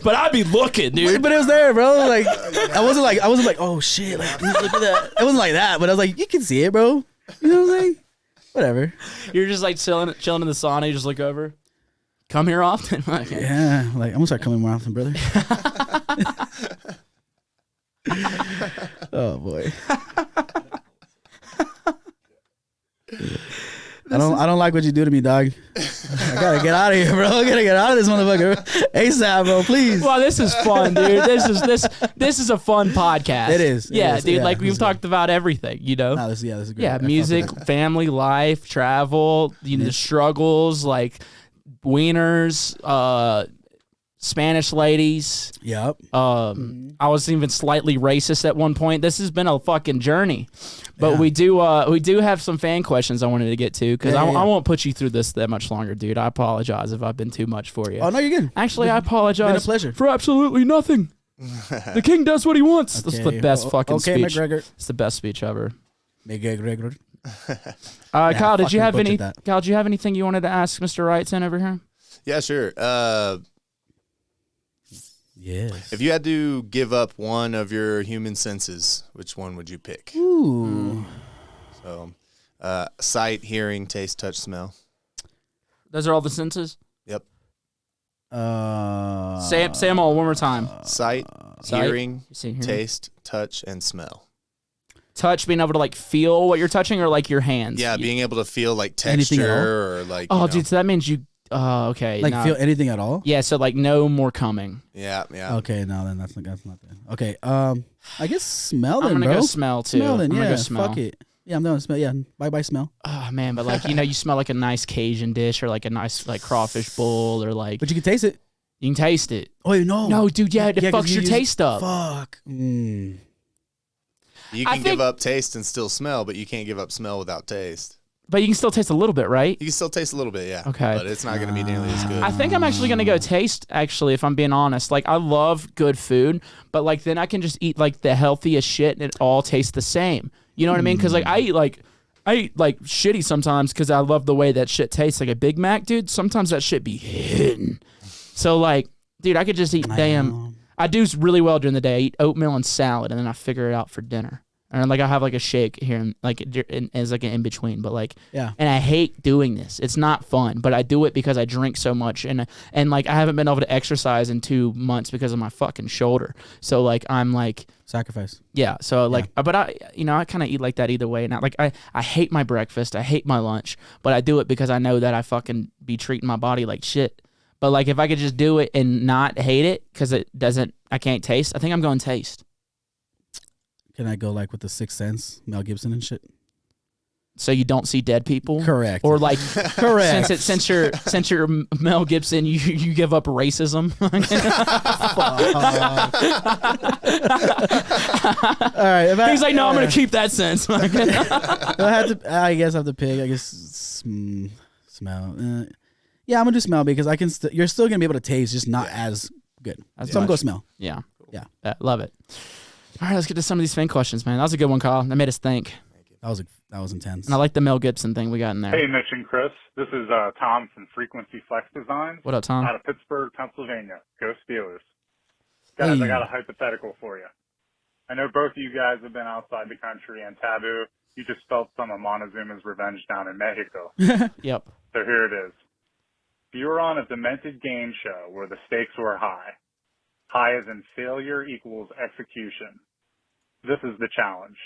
But I'd be looking, dude. But it was there, bro. Like I wasn't like, oh shit, like look at that. It wasn't like that, but I was like, you can see it, bro. You know what I'm saying? Whatever. You're just like chilling in the sauna. You just look over. Come here often. Yeah, like I'm gonna start coming more often, brother. Oh boy. I don't like what you do to me, dog. I gotta get out of here, bro. I gotta get out of this motherfucker ASAP, bro. Please. Well, this is fun, dude. This is a fun podcast. It is. Yeah, dude. Yeah, like we've talked about everything, you know. No, this is great. Yeah, music, family life, travel, the struggles, like wieners, Spanish ladies. Yep. I was even slightly racist at one point. This has been a fucking journey, but we do have some fan questions I wanted to get to because I won't put you through this that much longer, dude. I apologize if I've been too much for you. Oh no, you're good. Actually, I apologize. Been a pleasure. For absolutely nothing. The king does what he wants. Okay. That's the best fucking speech. McGregor. It's the best speech ever. McGregor. Kyle, did you have anything you wanted to ask Mr. Riot Ten over here? Yeah, sure. Yes. If you had to give up one of your human senses, which one would you pick? Ooh. So, sight, hearing, taste, touch, smell. Those are all the senses? Yep. Say them all one more time. Sight, hearing, taste, touch, and smell. Touch, being able to like feel what you're touching, or like your hands? Yeah, being able to feel like texture or like. Oh, dude, so that means you. Okay. Like feel anything at all? Yeah, so like no more coming. Yeah. Okay, no, then that's not good. Okay, I guess smell then, I'm bro. gonna go smell too. Smell then, I'm gonna yeah. go smell. Fuck it. Yeah, I'm doing smell. Yeah, bye smell. Oh man, but like you smell like a nice Cajun dish or like a nice like crawfish bowl or like. But you can taste it. You can taste it. Oh no. No, dude. Yeah, it fucks your taste up. Fuck. You can give up taste and still smell, but you can't give up smell without taste. But you can still taste a little bit, right? You can still taste a little bit, yeah. Okay. But it's not going to be nearly as good. I think I'm actually going to go taste, actually, if I'm being honest. Like, I love good food, but, like, then I can just eat, like, the healthiest shit and it all tastes the same. You know what I mean? Because, like, I eat shitty sometimes because I love the way that shit tastes. Like a Big Mac, dude, sometimes that shit be hidden. So, like, dude, I could just eat I do really well during the day. I eat oatmeal and salad, and then I figure it out for dinner. And like I have like a shake here, and like as like an in between. But like, Yeah. And I hate doing this. It's not fun, but I do it because I drink so much, and like I haven't been able to exercise in 2 months because of my fucking shoulder. So like I'm like Sacrifice. yeah. So like, but I kind of eat like that either way. Now like I hate my breakfast. I hate my lunch, but I do it because I know that I fucking be treating my body like shit. But like if I could just do it and not hate it because I can't taste. I think I'm going taste. Can I go like with the Sixth Sense, Mel Gibson and shit? So you don't see dead people? Correct. Or like Correct. Since you're Mel Gibson, you give up racism. All right. He's like, no, I'm gonna keep that sense. I guess I have to pick. I guess smell. Yeah, I'm gonna do smell because I can. You're still gonna be able to taste, just not as good. So I'm gonna go smell. Yeah. Yeah. Love it. All right, let's get to some of these fan questions, man. That was a good one, Kyle. That made us think. That was intense. And I like the Mel Gibson thing we got in there. Hey, Mitch and Chris. This is Tom from Frequency Flex Designs. What up, Tom? Out of Pittsburgh, Pennsylvania. Go Steelers. Guys, Hey. I got a hypothetical for you. I know both of you guys have been outside the country, and TVBOO, you just felt some of Montezuma's revenge down in Mexico. Yep. So here it is. If you were on a demented game show where the stakes were high as in failure equals execution, this is the challenge.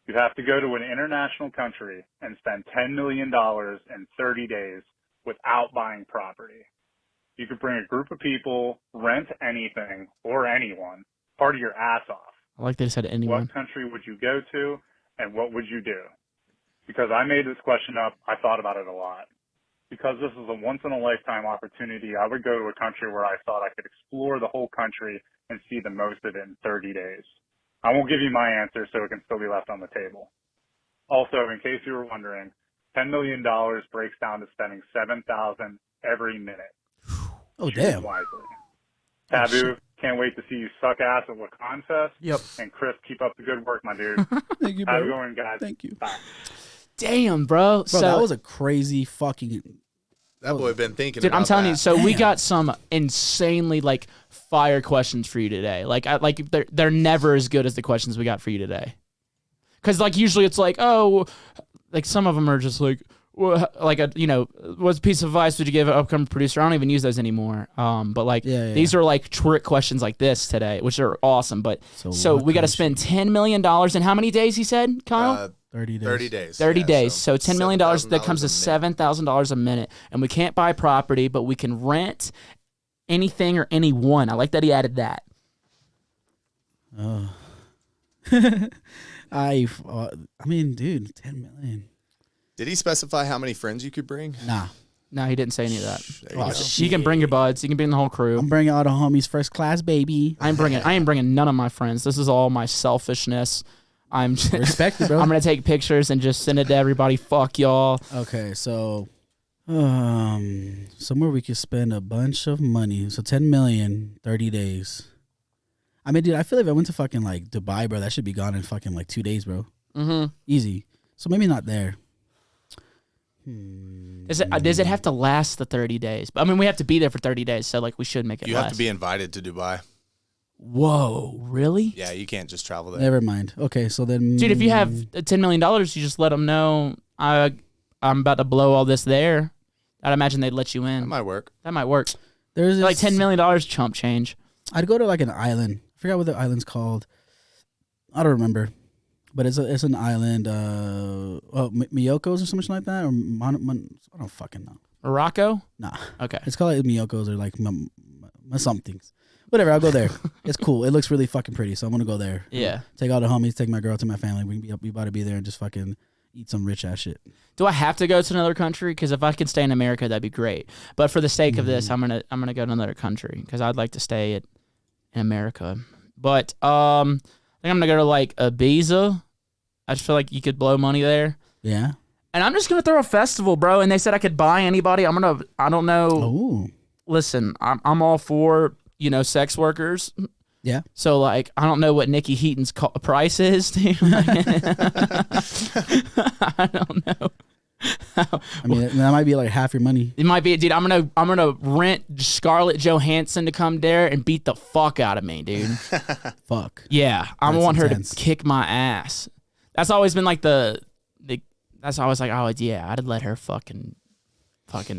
You have to go to an international country and spend $10 million in 30 days without buying property. You could bring a group of people, rent anything or anyone, party your ass off. I like they said anyone. What country would you go to, and what would you do? Because I made this question up, I thought about it a lot. Because this is a once-in-a-lifetime opportunity, I would go to a country where I thought I could explore the whole country and see the most of it in 30 days. I won't give you my answer so it can still be left on the table. Also, in case you were wondering, $10 million breaks down to spending $7,000 every minute. Oh, Choose damn. wisely. TVBOO, can't wait to see you suck ass at Wakan Fest. Yep. And Chris, keep up the good work, my dude. Thank you, Have a good bro. one, guys. Thank you. Bye. Damn, bro. Bro, that was a crazy fucking. That boy been thinking Dude, about I'm telling that. you. So we Damn. got some insanely like fire questions for you today. Like they're never as good as the questions we got for you today. Because like usually it's like, oh, like some of them are just like, like a what piece of advice would you give an upcoming producer? I don't even use those anymore. But like these are like trick questions like this today, which are awesome. But so we got to spend $10 million in how many days? He said, Kyle. 30 days. 30 days. 30 yeah, days. So $10 million, that comes to $7,000 $7,000 a minute. And we can't buy property, but we can rent anything or anyone. I like that he added that. Oh. I mean, dude, 10 million. Did he specify how many friends you could bring? Nah. No, he didn't say any of that. There you go. You can bring your buds. You can bring the whole crew. I'm bringing all the homies first class, baby. I ain't bringing none of my friends. This is all my selfishness. I'm just, Respect it, bro. I'm going to take pictures and just send it to everybody. Fuck y'all. Okay, so somewhere we could spend a bunch of money. So 10 million, 30 days. I mean, dude, I feel like if I went to fucking like Dubai, bro, that should be gone in fucking like 2 days, bro. Mm-hmm. Easy. So maybe not there. Does it have to last the 30 days? I mean, we have to be there for 30 days, so like we should make it You last. have to be invited to Dubai. Whoa, really? Yeah, you can't just travel there. Never mind. Okay, so then, Dude, if you have $10 million, you just let them know I'm about to blow all this there. I'd imagine they'd let you in. That might work. That might work. there's Like this- $10 million chump change. I'd go to like an island. I forgot what the island's called. I don't remember, but it's an island. Miyokos or something like that, or I don't fucking know. Morocco? Nah, Okay. it's called like Miyokos or like somethings. Whatever. I'll go there. It's cool. It looks really fucking pretty, so I'm gonna go there. Yeah. Take all the homies. Take my girl. To my family. We about to be there and just fucking eat some rich ass shit. Do I have to go to another country? Because if I could stay in America, that'd be great. But for the sake of this, I'm gonna go to another country because I'd like to stay in America. But I think I'm gonna go to like Ibiza. I just feel like you could blow money there. Yeah. And I'm just gonna throw a festival, bro. And they said I could buy anybody. I don't know. Oh. Listen, I'm all for sex workers. Yeah. So like I don't know what Nikki Heaton's price is. Dude. I don't know. I mean, that might be like half your money. It might be, dude. I'm gonna rent Scarlett Johansson to come there and beat the fuck out of me, dude. Fuck. Yeah, I That's want intense. her to kick my ass. That's always been like that's always like, oh yeah, I'd let her fucking put me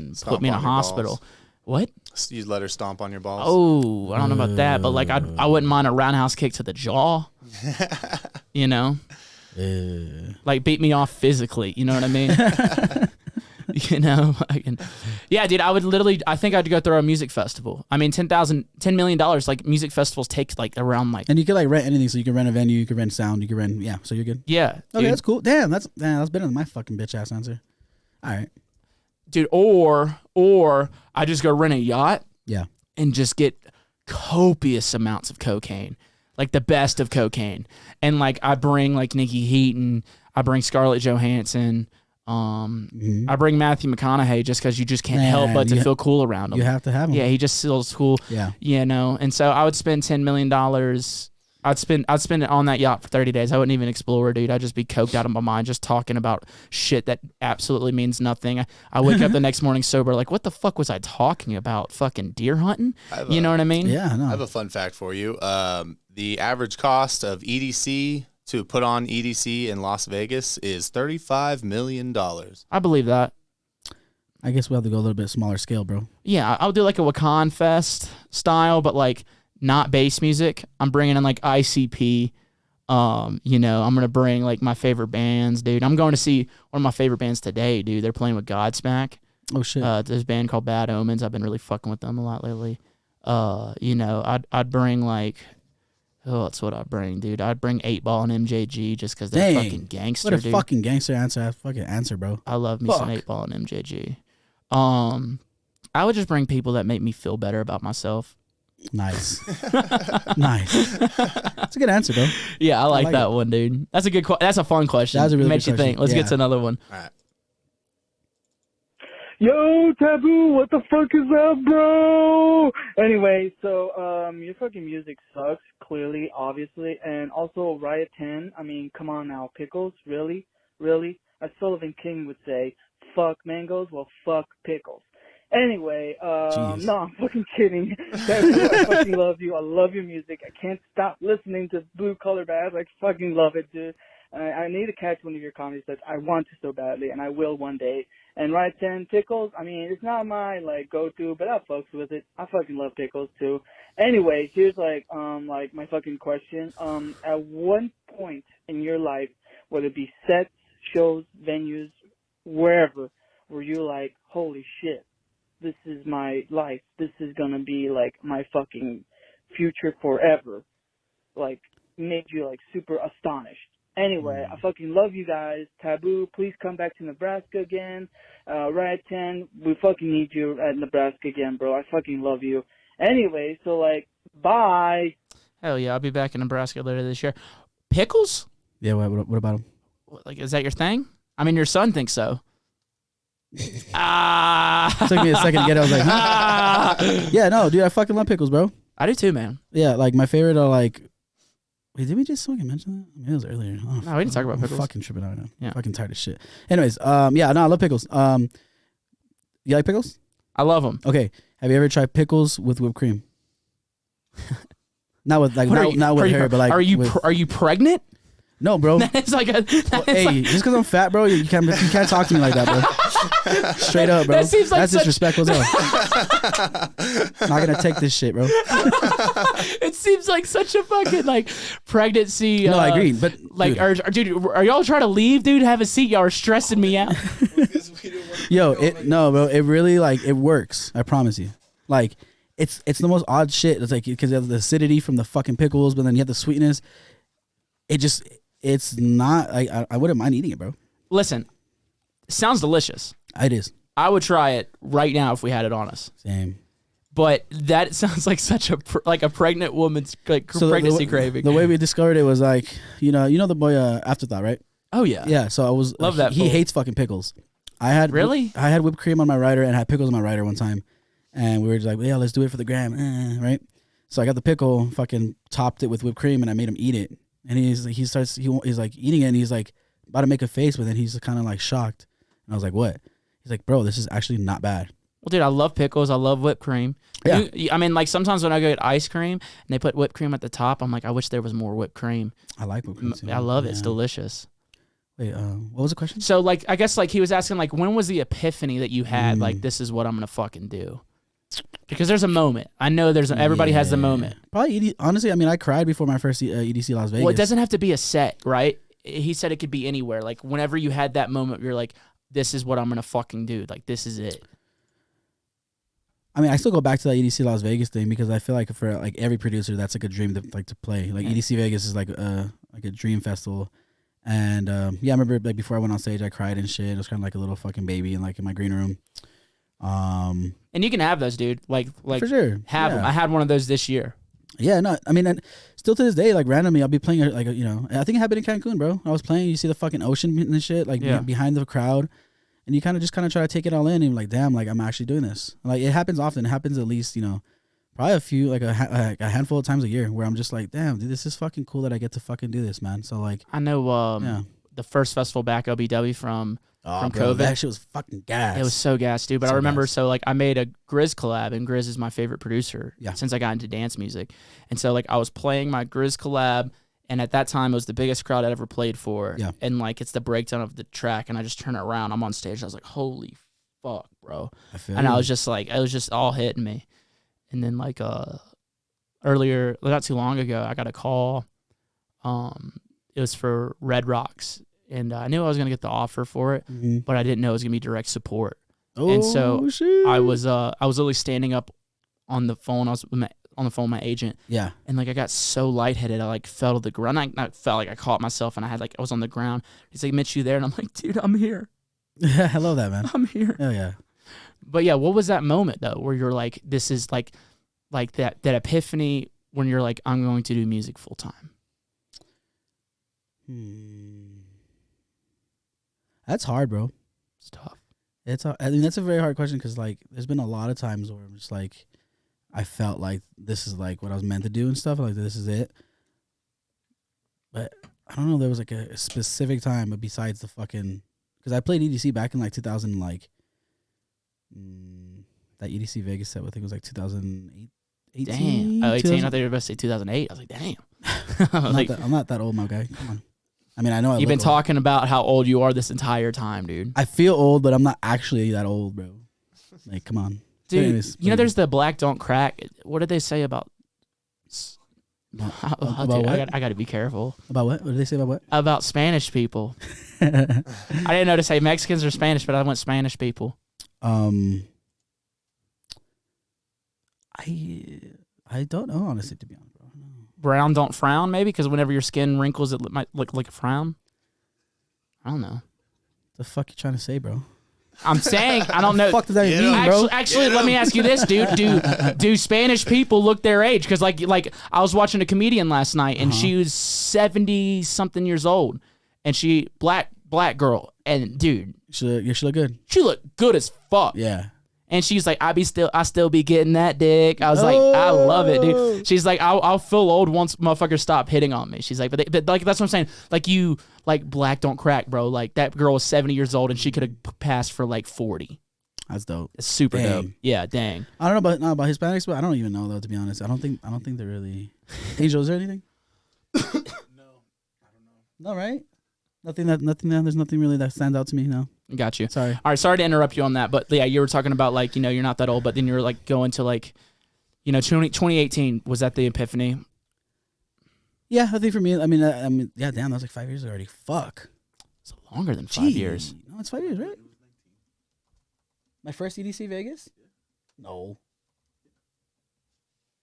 in a on your hospital. balls. What? You let her stomp on your balls. Oh, I don't know about that, but like I wouldn't mind a roundhouse kick to the jaw. You know, like beat me off physically. You know what I mean? You know, yeah, dude. I think I'd go through a music festival. I mean, $10 million. Like music festivals take like around like. And you could like rent anything, so you can rent a venue, you can rent sound, you can rent, yeah. So you're good. Yeah. Okay, dude. that's cool. Damn, that's better than my fucking bitch ass answer. All right. Dude, or I just go rent a yacht. Yeah. And just get copious amounts of cocaine, like the best of cocaine, and like I bring like Nikki Heaton, I bring Scarlett Johansson, I bring Matthew McConaughey just because you just can't help but to feel cool around him. You have to have him. Yeah, he just feels cool. Yeah. You know, and so I would spend $10 million. I'd spend it on that yacht for 30 days. I wouldn't even explore, dude. I'd just be coked out of my mind just talking about shit that absolutely means nothing. I wake up the next morning sober, like, what the fuck was I talking about? Fucking deer hunting? You know what I mean? Yeah, I know. I have a fun fact for you. The average cost of EDC to put on EDC in Las Vegas is $35 million. I believe that. I guess we'll have to go a little bit smaller scale, bro. Yeah, I'll do like a Wakan Fest style, but like not bass music. I'm bringing in like ICP. You know, I'm gonna bring like my favorite bands, dude. I'm going to see one of my favorite bands today, dude. They're playing with Godsmack. Oh shit. There's a band called Bad Omens. I've been really fucking with them a lot lately. You know, I'd bring like, oh, that's what I'd bring, dude. I'd bring 8 Ball and MJG just because they're fucking gangster, What a dude. fucking gangster answer. Fucking answer, bro. I love me some 8 Ball and MJG. I would just bring people that make me feel better about myself. Nice. Nice. That's a good answer, bro. Yeah, I like that it. one, dude. That's a good. That's a fun question. That was a really Makes good you think. question. Let's Yeah. get to another one. All right. Yo, Taboo, what the fuck is up, bro? Anyway, so, your fucking music sucks, clearly, obviously, and also Riot 10, I mean, come on now, Pickles, really? Really? As Sullivan King would say, fuck mangoes, well, fuck pickles. Anyway, no, I'm fucking kidding. Taboo, I fucking love you, I love your music, I can't stop listening to Blue Collar Bass, I fucking love it, dude. I need to catch one of your comedy sets. I want to so badly, and I will one day. And Riot 10 Pickles, I mean, it's not my, like, go-to, but I fucks with it. I fucking love pickles, too. Anyway, here's, like, my fucking question. At one point in your life, whether it be sets, shows, venues, wherever, were you like, holy shit, this is my life. This is gonna be, like, my fucking future forever. Like, made you, like, super astonished. Anyway, I fucking love you guys. Taboo, please come back to Nebraska again. Riot 10, we fucking need you at Nebraska again, bro. I fucking love you. Anyway, so, like, bye. Hell yeah, I'll be back in Nebraska later this year. Pickles? Yeah, what about him? Like, is that your thing? I mean, your son thinks so. Took me a second to get it. I was like, yeah, no, dude, I fucking love pickles, bro. I do too, man. Yeah, like my favorite are like. Wait, did we just fucking mention that? I mean, it was earlier. Oh, No, we didn't talk about pickles. I'm fucking tripping out right now. Yeah. Fucking tired of shit. Anyways, yeah, no, I love pickles. You like pickles? I love them. Okay. Have you ever tried pickles with whipped cream? Not with like What not with her, but like are you with, are you pregnant? no, bro. It's like a. Hey, just because I'm fat, bro, you can't talk to me like that, bro. Straight up, bro. That seems like That's such- disrespectful as hell. Not gonna take this shit, bro. It seems like such a fucking like pregnancy. No, I agree, but like, dude. are y'all trying to leave, dude? Have a seat. Y'all are stressing me out. Yo, bro, it really like it works. I promise you. Like, it's the most odd shit. It's like because you have the acidity from the fucking pickles, but then you have the sweetness. It's not. I wouldn't mind eating it, bro. Listen, sounds delicious. It is. I would try it right now if we had it on us. Same. But that sounds like such a like a pregnant woman's like pregnancy craving. The way we discovered it was like, you know the boy Afterthought, right? Oh yeah. Yeah. So I was Love that He fool. hates fucking pickles. I had whipped cream on my rider and had pickles on my rider one time, and we were just like, yeah, let's do it for the gram, right? So I got the pickle, fucking topped it with whipped cream, and I made him eat it. And he's like eating it, and he's like about to make a face, but then he's kind of like shocked. And I was like, what? He's like, bro, this is actually not bad. Well, dude, I love pickles. I love whipped cream. Yeah. I mean, like sometimes when I go get ice cream and they put whipped cream at the top, I'm like, I wish there was more whipped cream. I like whipped cream too. I love it. It's delicious. Wait, what was the question? So, like, I guess like he was asking, like, when was the epiphany that you had? Like, this is what I'm gonna fucking do. Because there's a moment. I know everybody has the moment. Probably honestly, I mean, I cried before my first EDC Las Vegas. Well, it doesn't have to be a set, right? He said it could be anywhere. Like, whenever you had that moment, you're like, this is what I'm gonna fucking do. Like, this is it. I mean, I still go back to that EDC Las Vegas thing because I feel like for like every producer, that's like a dream to play. Like EDC Vegas is like a dream festival, and yeah, I remember like before I went on stage, I cried and shit. I was kind of like a little fucking baby in my green room. And you can have those, dude. Like for sure, have them. I had one of those this year. Yeah, no, I mean, and still to this day, like randomly, I'll be playing I think it happened in Cancun, bro. I was playing, you see the fucking ocean and shit, like behind the crowd. And you kind of try to take it all in, and you're like, damn, like I'm actually doing this. Like it happens often. It happens at least, probably a few, like a handful of times a year, where I'm just like, damn, dude, this is fucking cool that I get to fucking do this, man. So like, I know, the first festival back OBW from bro, COVID. that shit was fucking gas. It was so gas, dude. But I remember, so like I made a Grizz collab, and Grizz is my favorite producer since I got into dance music. And so like I was playing my Grizz collab. And at that time, it was the biggest crowd I'd ever played for. Yeah. And, like, it's the breakdown of the track. And I just turn it around. I'm on stage. I was like, holy fuck, bro. I was just like, it was just all hitting me. And then, like, earlier, not too long ago, I got a call. It was for Red Rocks. And I knew I was going to get the offer for it. Mm-hmm. But I didn't know it was going to be direct support. Oh, and so shit. I was literally standing up on the phone. I was on the phone with my agent. Yeah. And like I got so lightheaded, I like fell to the ground. I felt like I caught myself and I was on the ground. He's like, Mitch, you there? And I'm like, dude, I'm here. Yeah, I love that, man. I'm here. Oh yeah. But yeah, what was that moment though where you're like, this is like that epiphany when you're like, I'm going to do music full time? That's hard, bro. It's tough. I mean, that's a very hard question because like there's been a lot of times where I'm just like, I felt like this is like what I was meant to do and stuff. Like this is it. But I don't know. There was like a specific time, but besides the fucking, because I played EDC back in like 2000, like that EDC Vegas set. I think it was like 2008. 18? Damn. Oh, 18. I thought you were about to say 2008. I was like, damn. I'm not that old, my guy. Come on. I mean, I know you've been talking about how old you are this entire time, dude. I feel old, but I'm not actually that old, bro. Like, come on. Dude, anyways, there's the black don't crack. What did they say about? About what? I got to be careful. About what? What did they say about what? About Spanish people. I didn't know to say Mexicans or Spanish, but I went Spanish people. I don't know, honestly, to be honest, bro. Brown don't frown, maybe, because whenever your skin wrinkles, it might look like a frown. I don't know. The fuck you trying to say, bro? I'm saying, I don't know. What the fuck does that mean, bro? Actually, let me ask you this, dude. Do Spanish people look their age? Because like I was watching a comedian last night, and she was 70-something years old, and she black girl, and dude, she look good. She looked good as fuck. Yeah. And she's like, I still be getting that dick. I was like, I love it, dude. She's like, I'll feel old once motherfuckers stop hitting on me. She's like, but like that's what I'm saying. Like you, like black don't crack, bro. Like that girl was 70 years old and she could have passed for like 40. That's dope. It's super dope. Yeah, dang. I don't know about Hispanics, but I don't even know though. To be honest, I don't think they're really. Angel, is there anything? No, I don't know. No, right? Nothing. There's nothing really that stands out to me. No. Got you. Sorry. All right. Sorry to interrupt you on that, but yeah, you were talking about like you're not that old, but then you're like going to like 2018 was that the epiphany? Yeah, I think for me, I mean, yeah, damn, that was like 5 years already. Fuck. It's longer than 5 years. No, it's 5 years, right? My first EDC Vegas? No.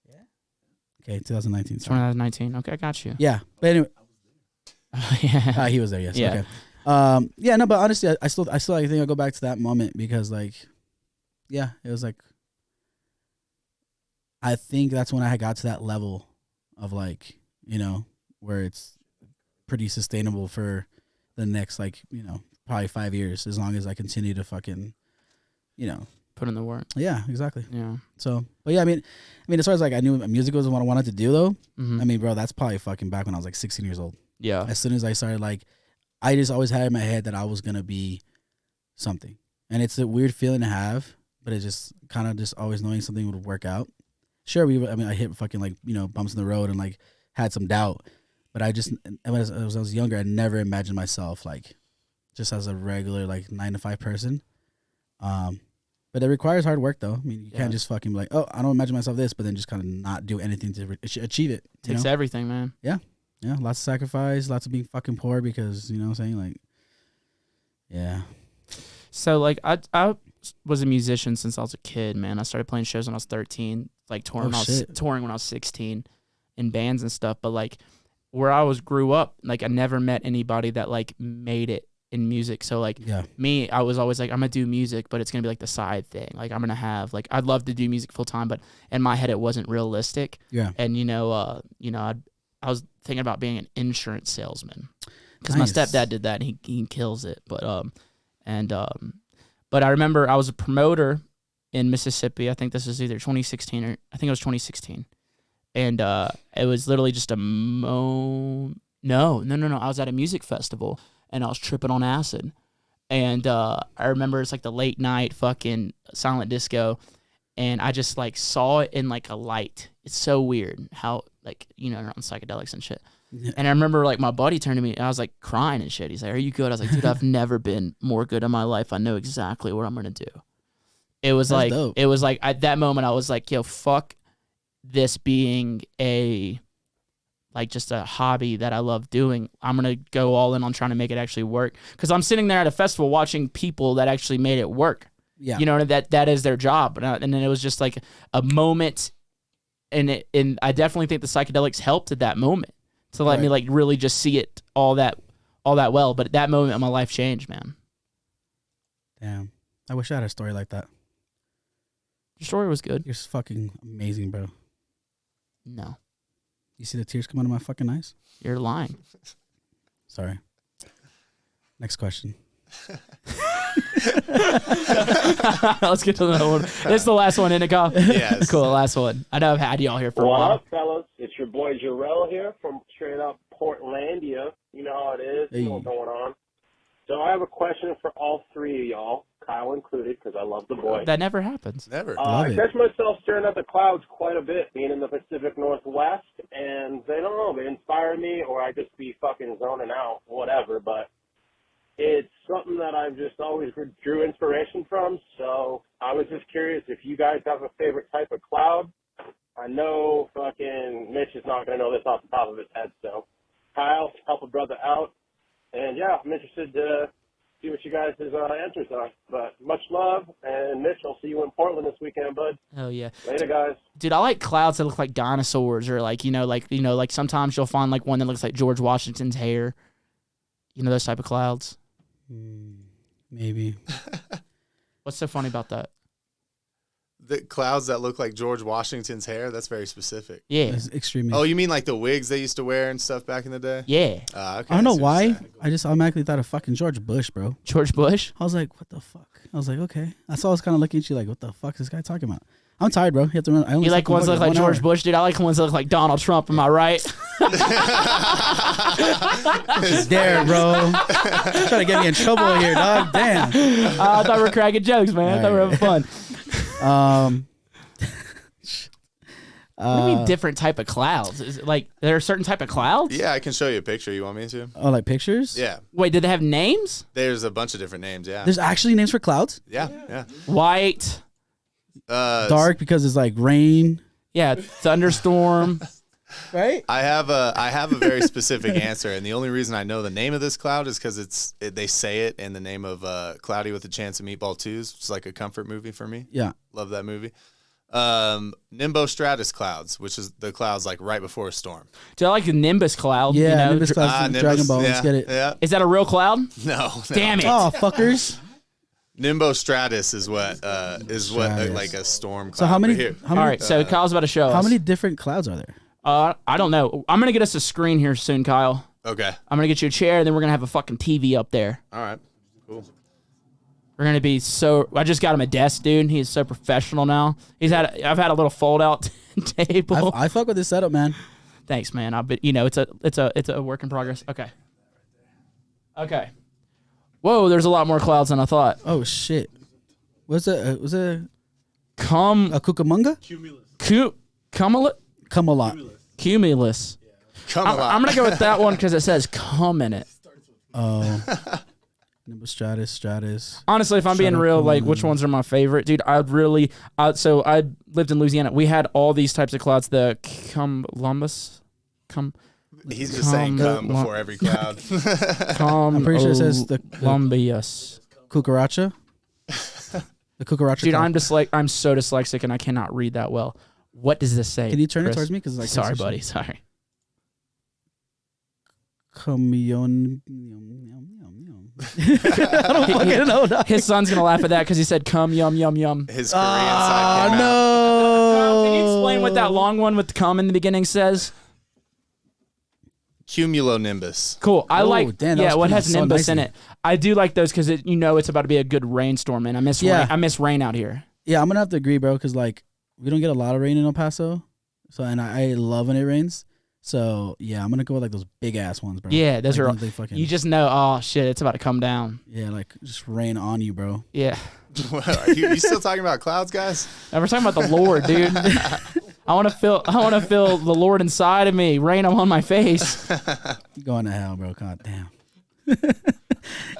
Yeah. Okay, 2019. Sorry. 2019. Okay, I got you. Yeah, but anyway. Yeah. He was there. Yes. Yeah. Okay. Yeah, no, but honestly, I still think I'll go back to that moment because like, yeah, it was like, I think that's when I got to that level of like, where it's pretty sustainable for the next like, probably 5 years, as long as I continue to fucking, put in the work. Yeah, exactly. Yeah. So, but yeah, I mean, as far as like I knew music was what I wanted to do though. Mm-hmm. I mean, bro, that's probably fucking back when I was like 16 years old. Yeah. As soon as I started, like, I just always had in my head that I was gonna be something. And it's a weird feeling to have, but it's just kind of just always knowing something would work out. Sure, I hit fucking like, bumps in the road and like had some doubt, but as I was younger, I never imagined myself like just as a regular like 9-to-5 person. But it requires hard work though. I mean, you can't just fucking be like, oh, I don't imagine myself this, but then just kind of not do anything to achieve it. Takes everything, man. Yeah. Yeah. Lots of sacrifice, lots of being fucking poor because, you know what I'm saying? Like, yeah. So like I was a musician since I was a kid, man. I started playing shows when I was 13, like touring when I was 16 in bands and stuff. But like where I grew up, like I never met anybody that like made it in music. So like me, I was always like, I'm gonna do music, but it's gonna be like the side thing. Like I'm gonna have like, I'd love to do music full time, but in my head it wasn't realistic. Yeah. And I was thinking about being an insurance salesman because my stepdad did that and he kills it. But I remember I was a promoter in Mississippi. I think this was either 2016 or I think it was 2016. And it was literally just no. I was at a music festival and I was tripping on acid. And I remember it's like the late night fucking silent disco. And I just like saw it in like a light. It's so weird how like, you're on psychedelics and shit. Yeah. And I remember like my buddy turned to me and I was like crying and shit. He's like, are you good? I was like, dude, I've never been more good in my life. I know exactly what I'm going to do. It was like at that moment I was like, yo, fuck this being just a hobby that I love doing. I'm going to go all in on trying to make it actually work. Because I'm sitting there at a festival watching people that actually made it work. Yeah. That is their job. And then it was just like a moment. And I definitely think the psychedelics helped at that moment to let me like really just see it all that well. But at that moment, my life changed, man. Damn. I wish I had a story like that. Your story was good. You're fucking amazing, bro. No. You see the tears come out of my fucking eyes? You're lying. Sorry. Next question. Let's get to the one. This is the last one, isn't it, Kyle? Yes. Cool, last one. I know I've had y'all here for a while. What up, fellas? It's your boy Jarrell here from straight up Portlandia. You know how it is. You know what's going on. So I have a question for all three of y'all, Kyle included, because I love the boy. That never happens. Never. I catch myself staring at the clouds quite a bit, being in the Pacific Northwest, and they don't know, they inspire me, or I just be fucking zoning out, whatever, but it's something that I've just always drew inspiration from, so I was just curious if you guys have a favorite type of cloud. I know fucking Mitch is not going to know this off the top of his head, so Kyle, help a brother out. And yeah, I'm interested to see what you guys' answers are. But much love, and Mitch, I'll see you in Portland this weekend, bud. Oh yeah. Later, guys. Dude, I like clouds that look like dinosaurs, or like sometimes you'll find like one that looks like George Washington's hair. You know those type of clouds. Maybe. What's so funny about that? The clouds that look like George Washington's hair, that's very specific. Yeah. That's extremely. Oh, you mean like the wigs they used to wear and stuff back in the day? Yeah. Okay, I don't know why. I just automatically thought of fucking George Bush, bro. George Bush? I was like, what the fuck? I was like, okay. I saw I was kind of looking at you like, what the fuck is this guy talking about? I'm tired, bro. You have to run. You like ones that look like George Bush, dude? I like ones that look like Donald Trump. Am I right? Dare, bro. Trying to get me in trouble here, dog. Damn. I thought we were cracking jokes, man. I thought we were having fun. What do you mean different type of clouds? Is it like there are certain type of clouds? Yeah, I can show you a picture. You want me to? Oh, like pictures? Yeah. Wait, did they have names? There's a bunch of different names, yeah. There's actually names for clouds? Yeah. White. Dark because it's like rain. Yeah, thunderstorm. Right? I have a very specific answer, and the only reason I know the name of this cloud is because they say it in the name of Cloudy with a Chance of Meatball 2s. It's like a comfort movie for me. Yeah. Love that movie. Nimbostratus clouds, which is the clouds like right before a storm. Do I like the Nimbus cloud? Yeah, Nimbus cloud. Dragon Ball. Yeah, Let's get it. Yeah. Is that a real cloud? No. Damn it. Oh, fuckers. Nimbostratus is what like a storm cloud. So how many? All right, so Kyle's about to show us. How many different clouds are there? I don't know. I'm gonna get us a screen here soon, Kyle. Okay. I'm gonna get you a chair, and then we're gonna have a fucking TV up there. All right. Cool. We're gonna be so. I just got him a desk, dude. He's so professional now. I've had a little fold out table. I fuck with this setup, man. Thanks, man. It's a work in progress. Okay. Whoa, there's a lot more clouds than I thought. Oh shit. Was it a Cucamonga? Cumulus. I'm gonna go with that one because it says "cum" in it. Oh. Nimbus stratus. Honestly, if I'm being real, like which ones are my favorite, dude? So I lived in Louisiana. We had all these types of clouds. The cumulus. He's just saying "cum" before every cloud. I'm pretty sure it says the Columbius. Cucaracha. The cucaracha. Dude, I'm so dyslexic and I cannot read that well. What does this say? Can you turn Chris? it towards me? Because like, sorry, buddy. Sorry. Camion. I don't fucking know. Dog. His son's gonna laugh at that because he said "cum yum yum yum." His Korean side came out. No. Can you explain what that long one with "cum" in the beginning says? Cumulonimbus. Cool. I like. Damn, What has so nimbus in nicely. it? I do like those because it's about to be a good rainstorm, and I miss rain out here. Yeah, I'm gonna have to agree, bro. Because like we don't get a lot of rain in El Paso, so and I love when it rains. So yeah, I'm gonna go with like those big ass ones, bro. Yeah, those like, are. You just know. Oh shit, it's about to come down. Yeah, like just rain on you, bro. Yeah. Are you still talking about clouds, guys? And we're talking about the Lord, dude. I want to feel the Lord inside of me, rain on my face. Going to hell, bro. God damn.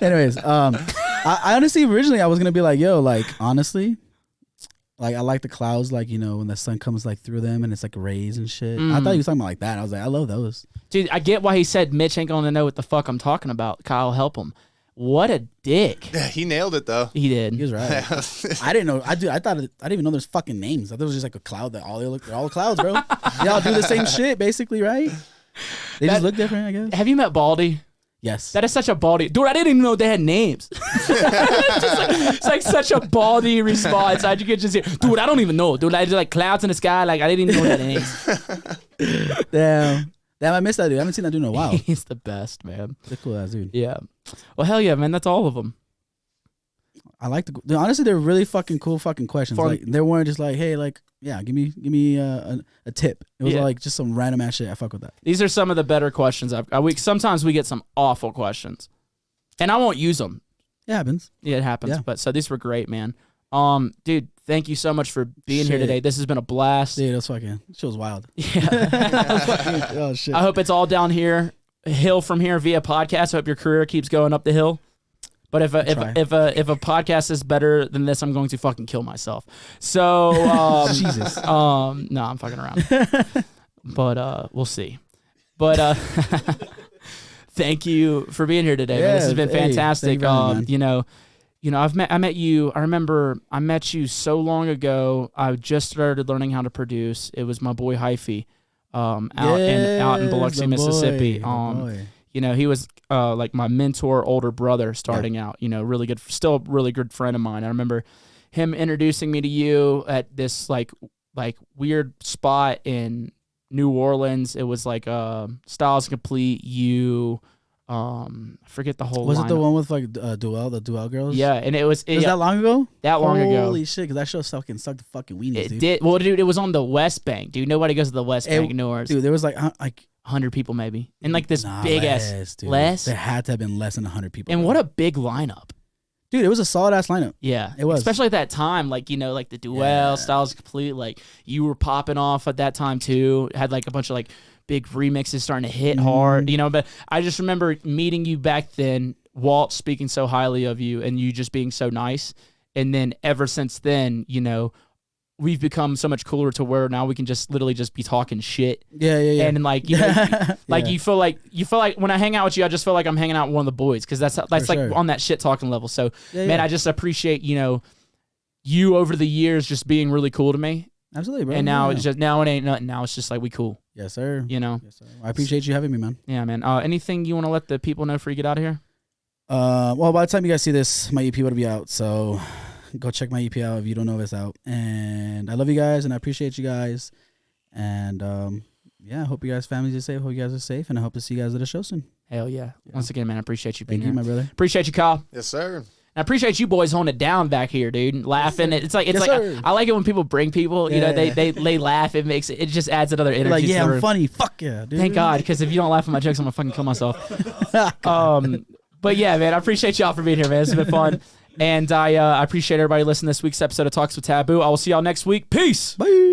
Anyways, I honestly originally I was gonna be like, yo, like honestly, like I like the clouds, like when the sun comes like through them and it's like rays and shit. I thought he was talking about like that. I was like, I love those. Dude, I get why he said Mitch ain't gonna know what the fuck I'm talking about. Kyle, help him. What a dick. Yeah, he nailed it though. He did. He was right. I didn't know. I thought I didn't even know there's fucking names. I thought it was just like a cloud that they're all clouds, bro. They all do the same shit, basically, right? They just look different, I guess. Have you met Baldy? Yes. That is such a Baldy. Dude, I didn't even know they had names. It's like such a Baldy response. I could just hear, dude, I don't even know. Dude, I just like clouds in the sky. Like, I didn't even know they had names. Damn, I missed that dude. I haven't seen that dude in a while. He's the best, man. He's a cool ass dude. Yeah. Well, hell yeah, man. That's all of them. I like honestly, they're really fucking cool fucking questions. Fun. Like they weren't just like, hey, like, yeah, give me a tip. It was Yeah. like just some random ass shit. I fuck with that. These are some of the better questions sometimes we get some awful questions. And I won't use them. It happens. Yeah, it happens. Yeah. But so these were great, man. Dude, thank you so much for being here Shit. today. This has been a blast. Dude, that's fucking shit was wild. Yeah. Oh shit. I hope it's all down here, hill from here via podcast. I hope your career keeps going up the hill. But if a podcast is better than this, I'm going to fucking kill myself. So Jesus. No, I'm fucking around. But we'll see. But thank you for being here today. Man. This has been fantastic. Thank you very much, man. I met you. I remember I met you so long ago. I just started learning how to produce. It was my boy Hyphy, out in Biloxi, Mississippi. He was like my mentor, older brother, starting out. Really good, still a really good friend of mine. I remember him introducing me to you at this like weird spot in New Orleans. It was like Styles Complete. I forget the whole. Was lineup. it the one with like the Duel girls? Yeah, and it was that long ago? That long ago. Holy shit! Because that show fucking sucked the fucking weenies, It dude. did. Well, dude, it was on the West Bank, dude. Nobody goes to the West Bank nor. Dude, there was like 100 people maybe, and like this big ass dude. less. There had to have been less than 100 people. And what a big lineup. Dude, it was a solid ass lineup. Yeah, it was. Especially at that time, like like the Duel, Styles Complete, like you were popping off at that time too. Had like a bunch of like big remixes starting to hit hard, But I just remember meeting you back then. Walt speaking so highly of you, and you just being so nice. And then ever since then, we've become so much cooler to where now we can just literally just be talking shit. Yeah. And like you feel like when I hang out with you, I just feel like I'm hanging out with one of the boys because that's like sure. on that shit talking level. So man, I just appreciate you over the years just being really cool to me. Absolutely, bro. And now it ain't nothing. Now it's just like we cool. Yes, sir. Yes, sir. I appreciate you having me, man. Yeah, man. Anything you want to let the people know before you get out of here? Well, by the time you guys see this, my EP will be out. So go check my EP out if you don't know if it's out. And I love you guys, and I appreciate you guys. And I hope you guys' families are safe. Hope you guys are safe, and I hope to see you guys at the show soon. Hell yeah. Once again, man, I appreciate you being Thank you, here. my brother. Appreciate you, Kyle. Yes, sir. I appreciate you boys holding it down back here, dude. And laughing. It's like I like it when people bring people. They laugh. It just adds another energy. Like, to the I'm room. funny. Fuck yeah, dude. Thank God, because if you don't laugh at my jokes, I'm gonna fucking kill myself. But yeah, man, I appreciate y'all for being here, man. It's been fun. And I appreciate everybody listening to this week's episode of Talks with Taboo. I will see y'all next week. Peace. Bye.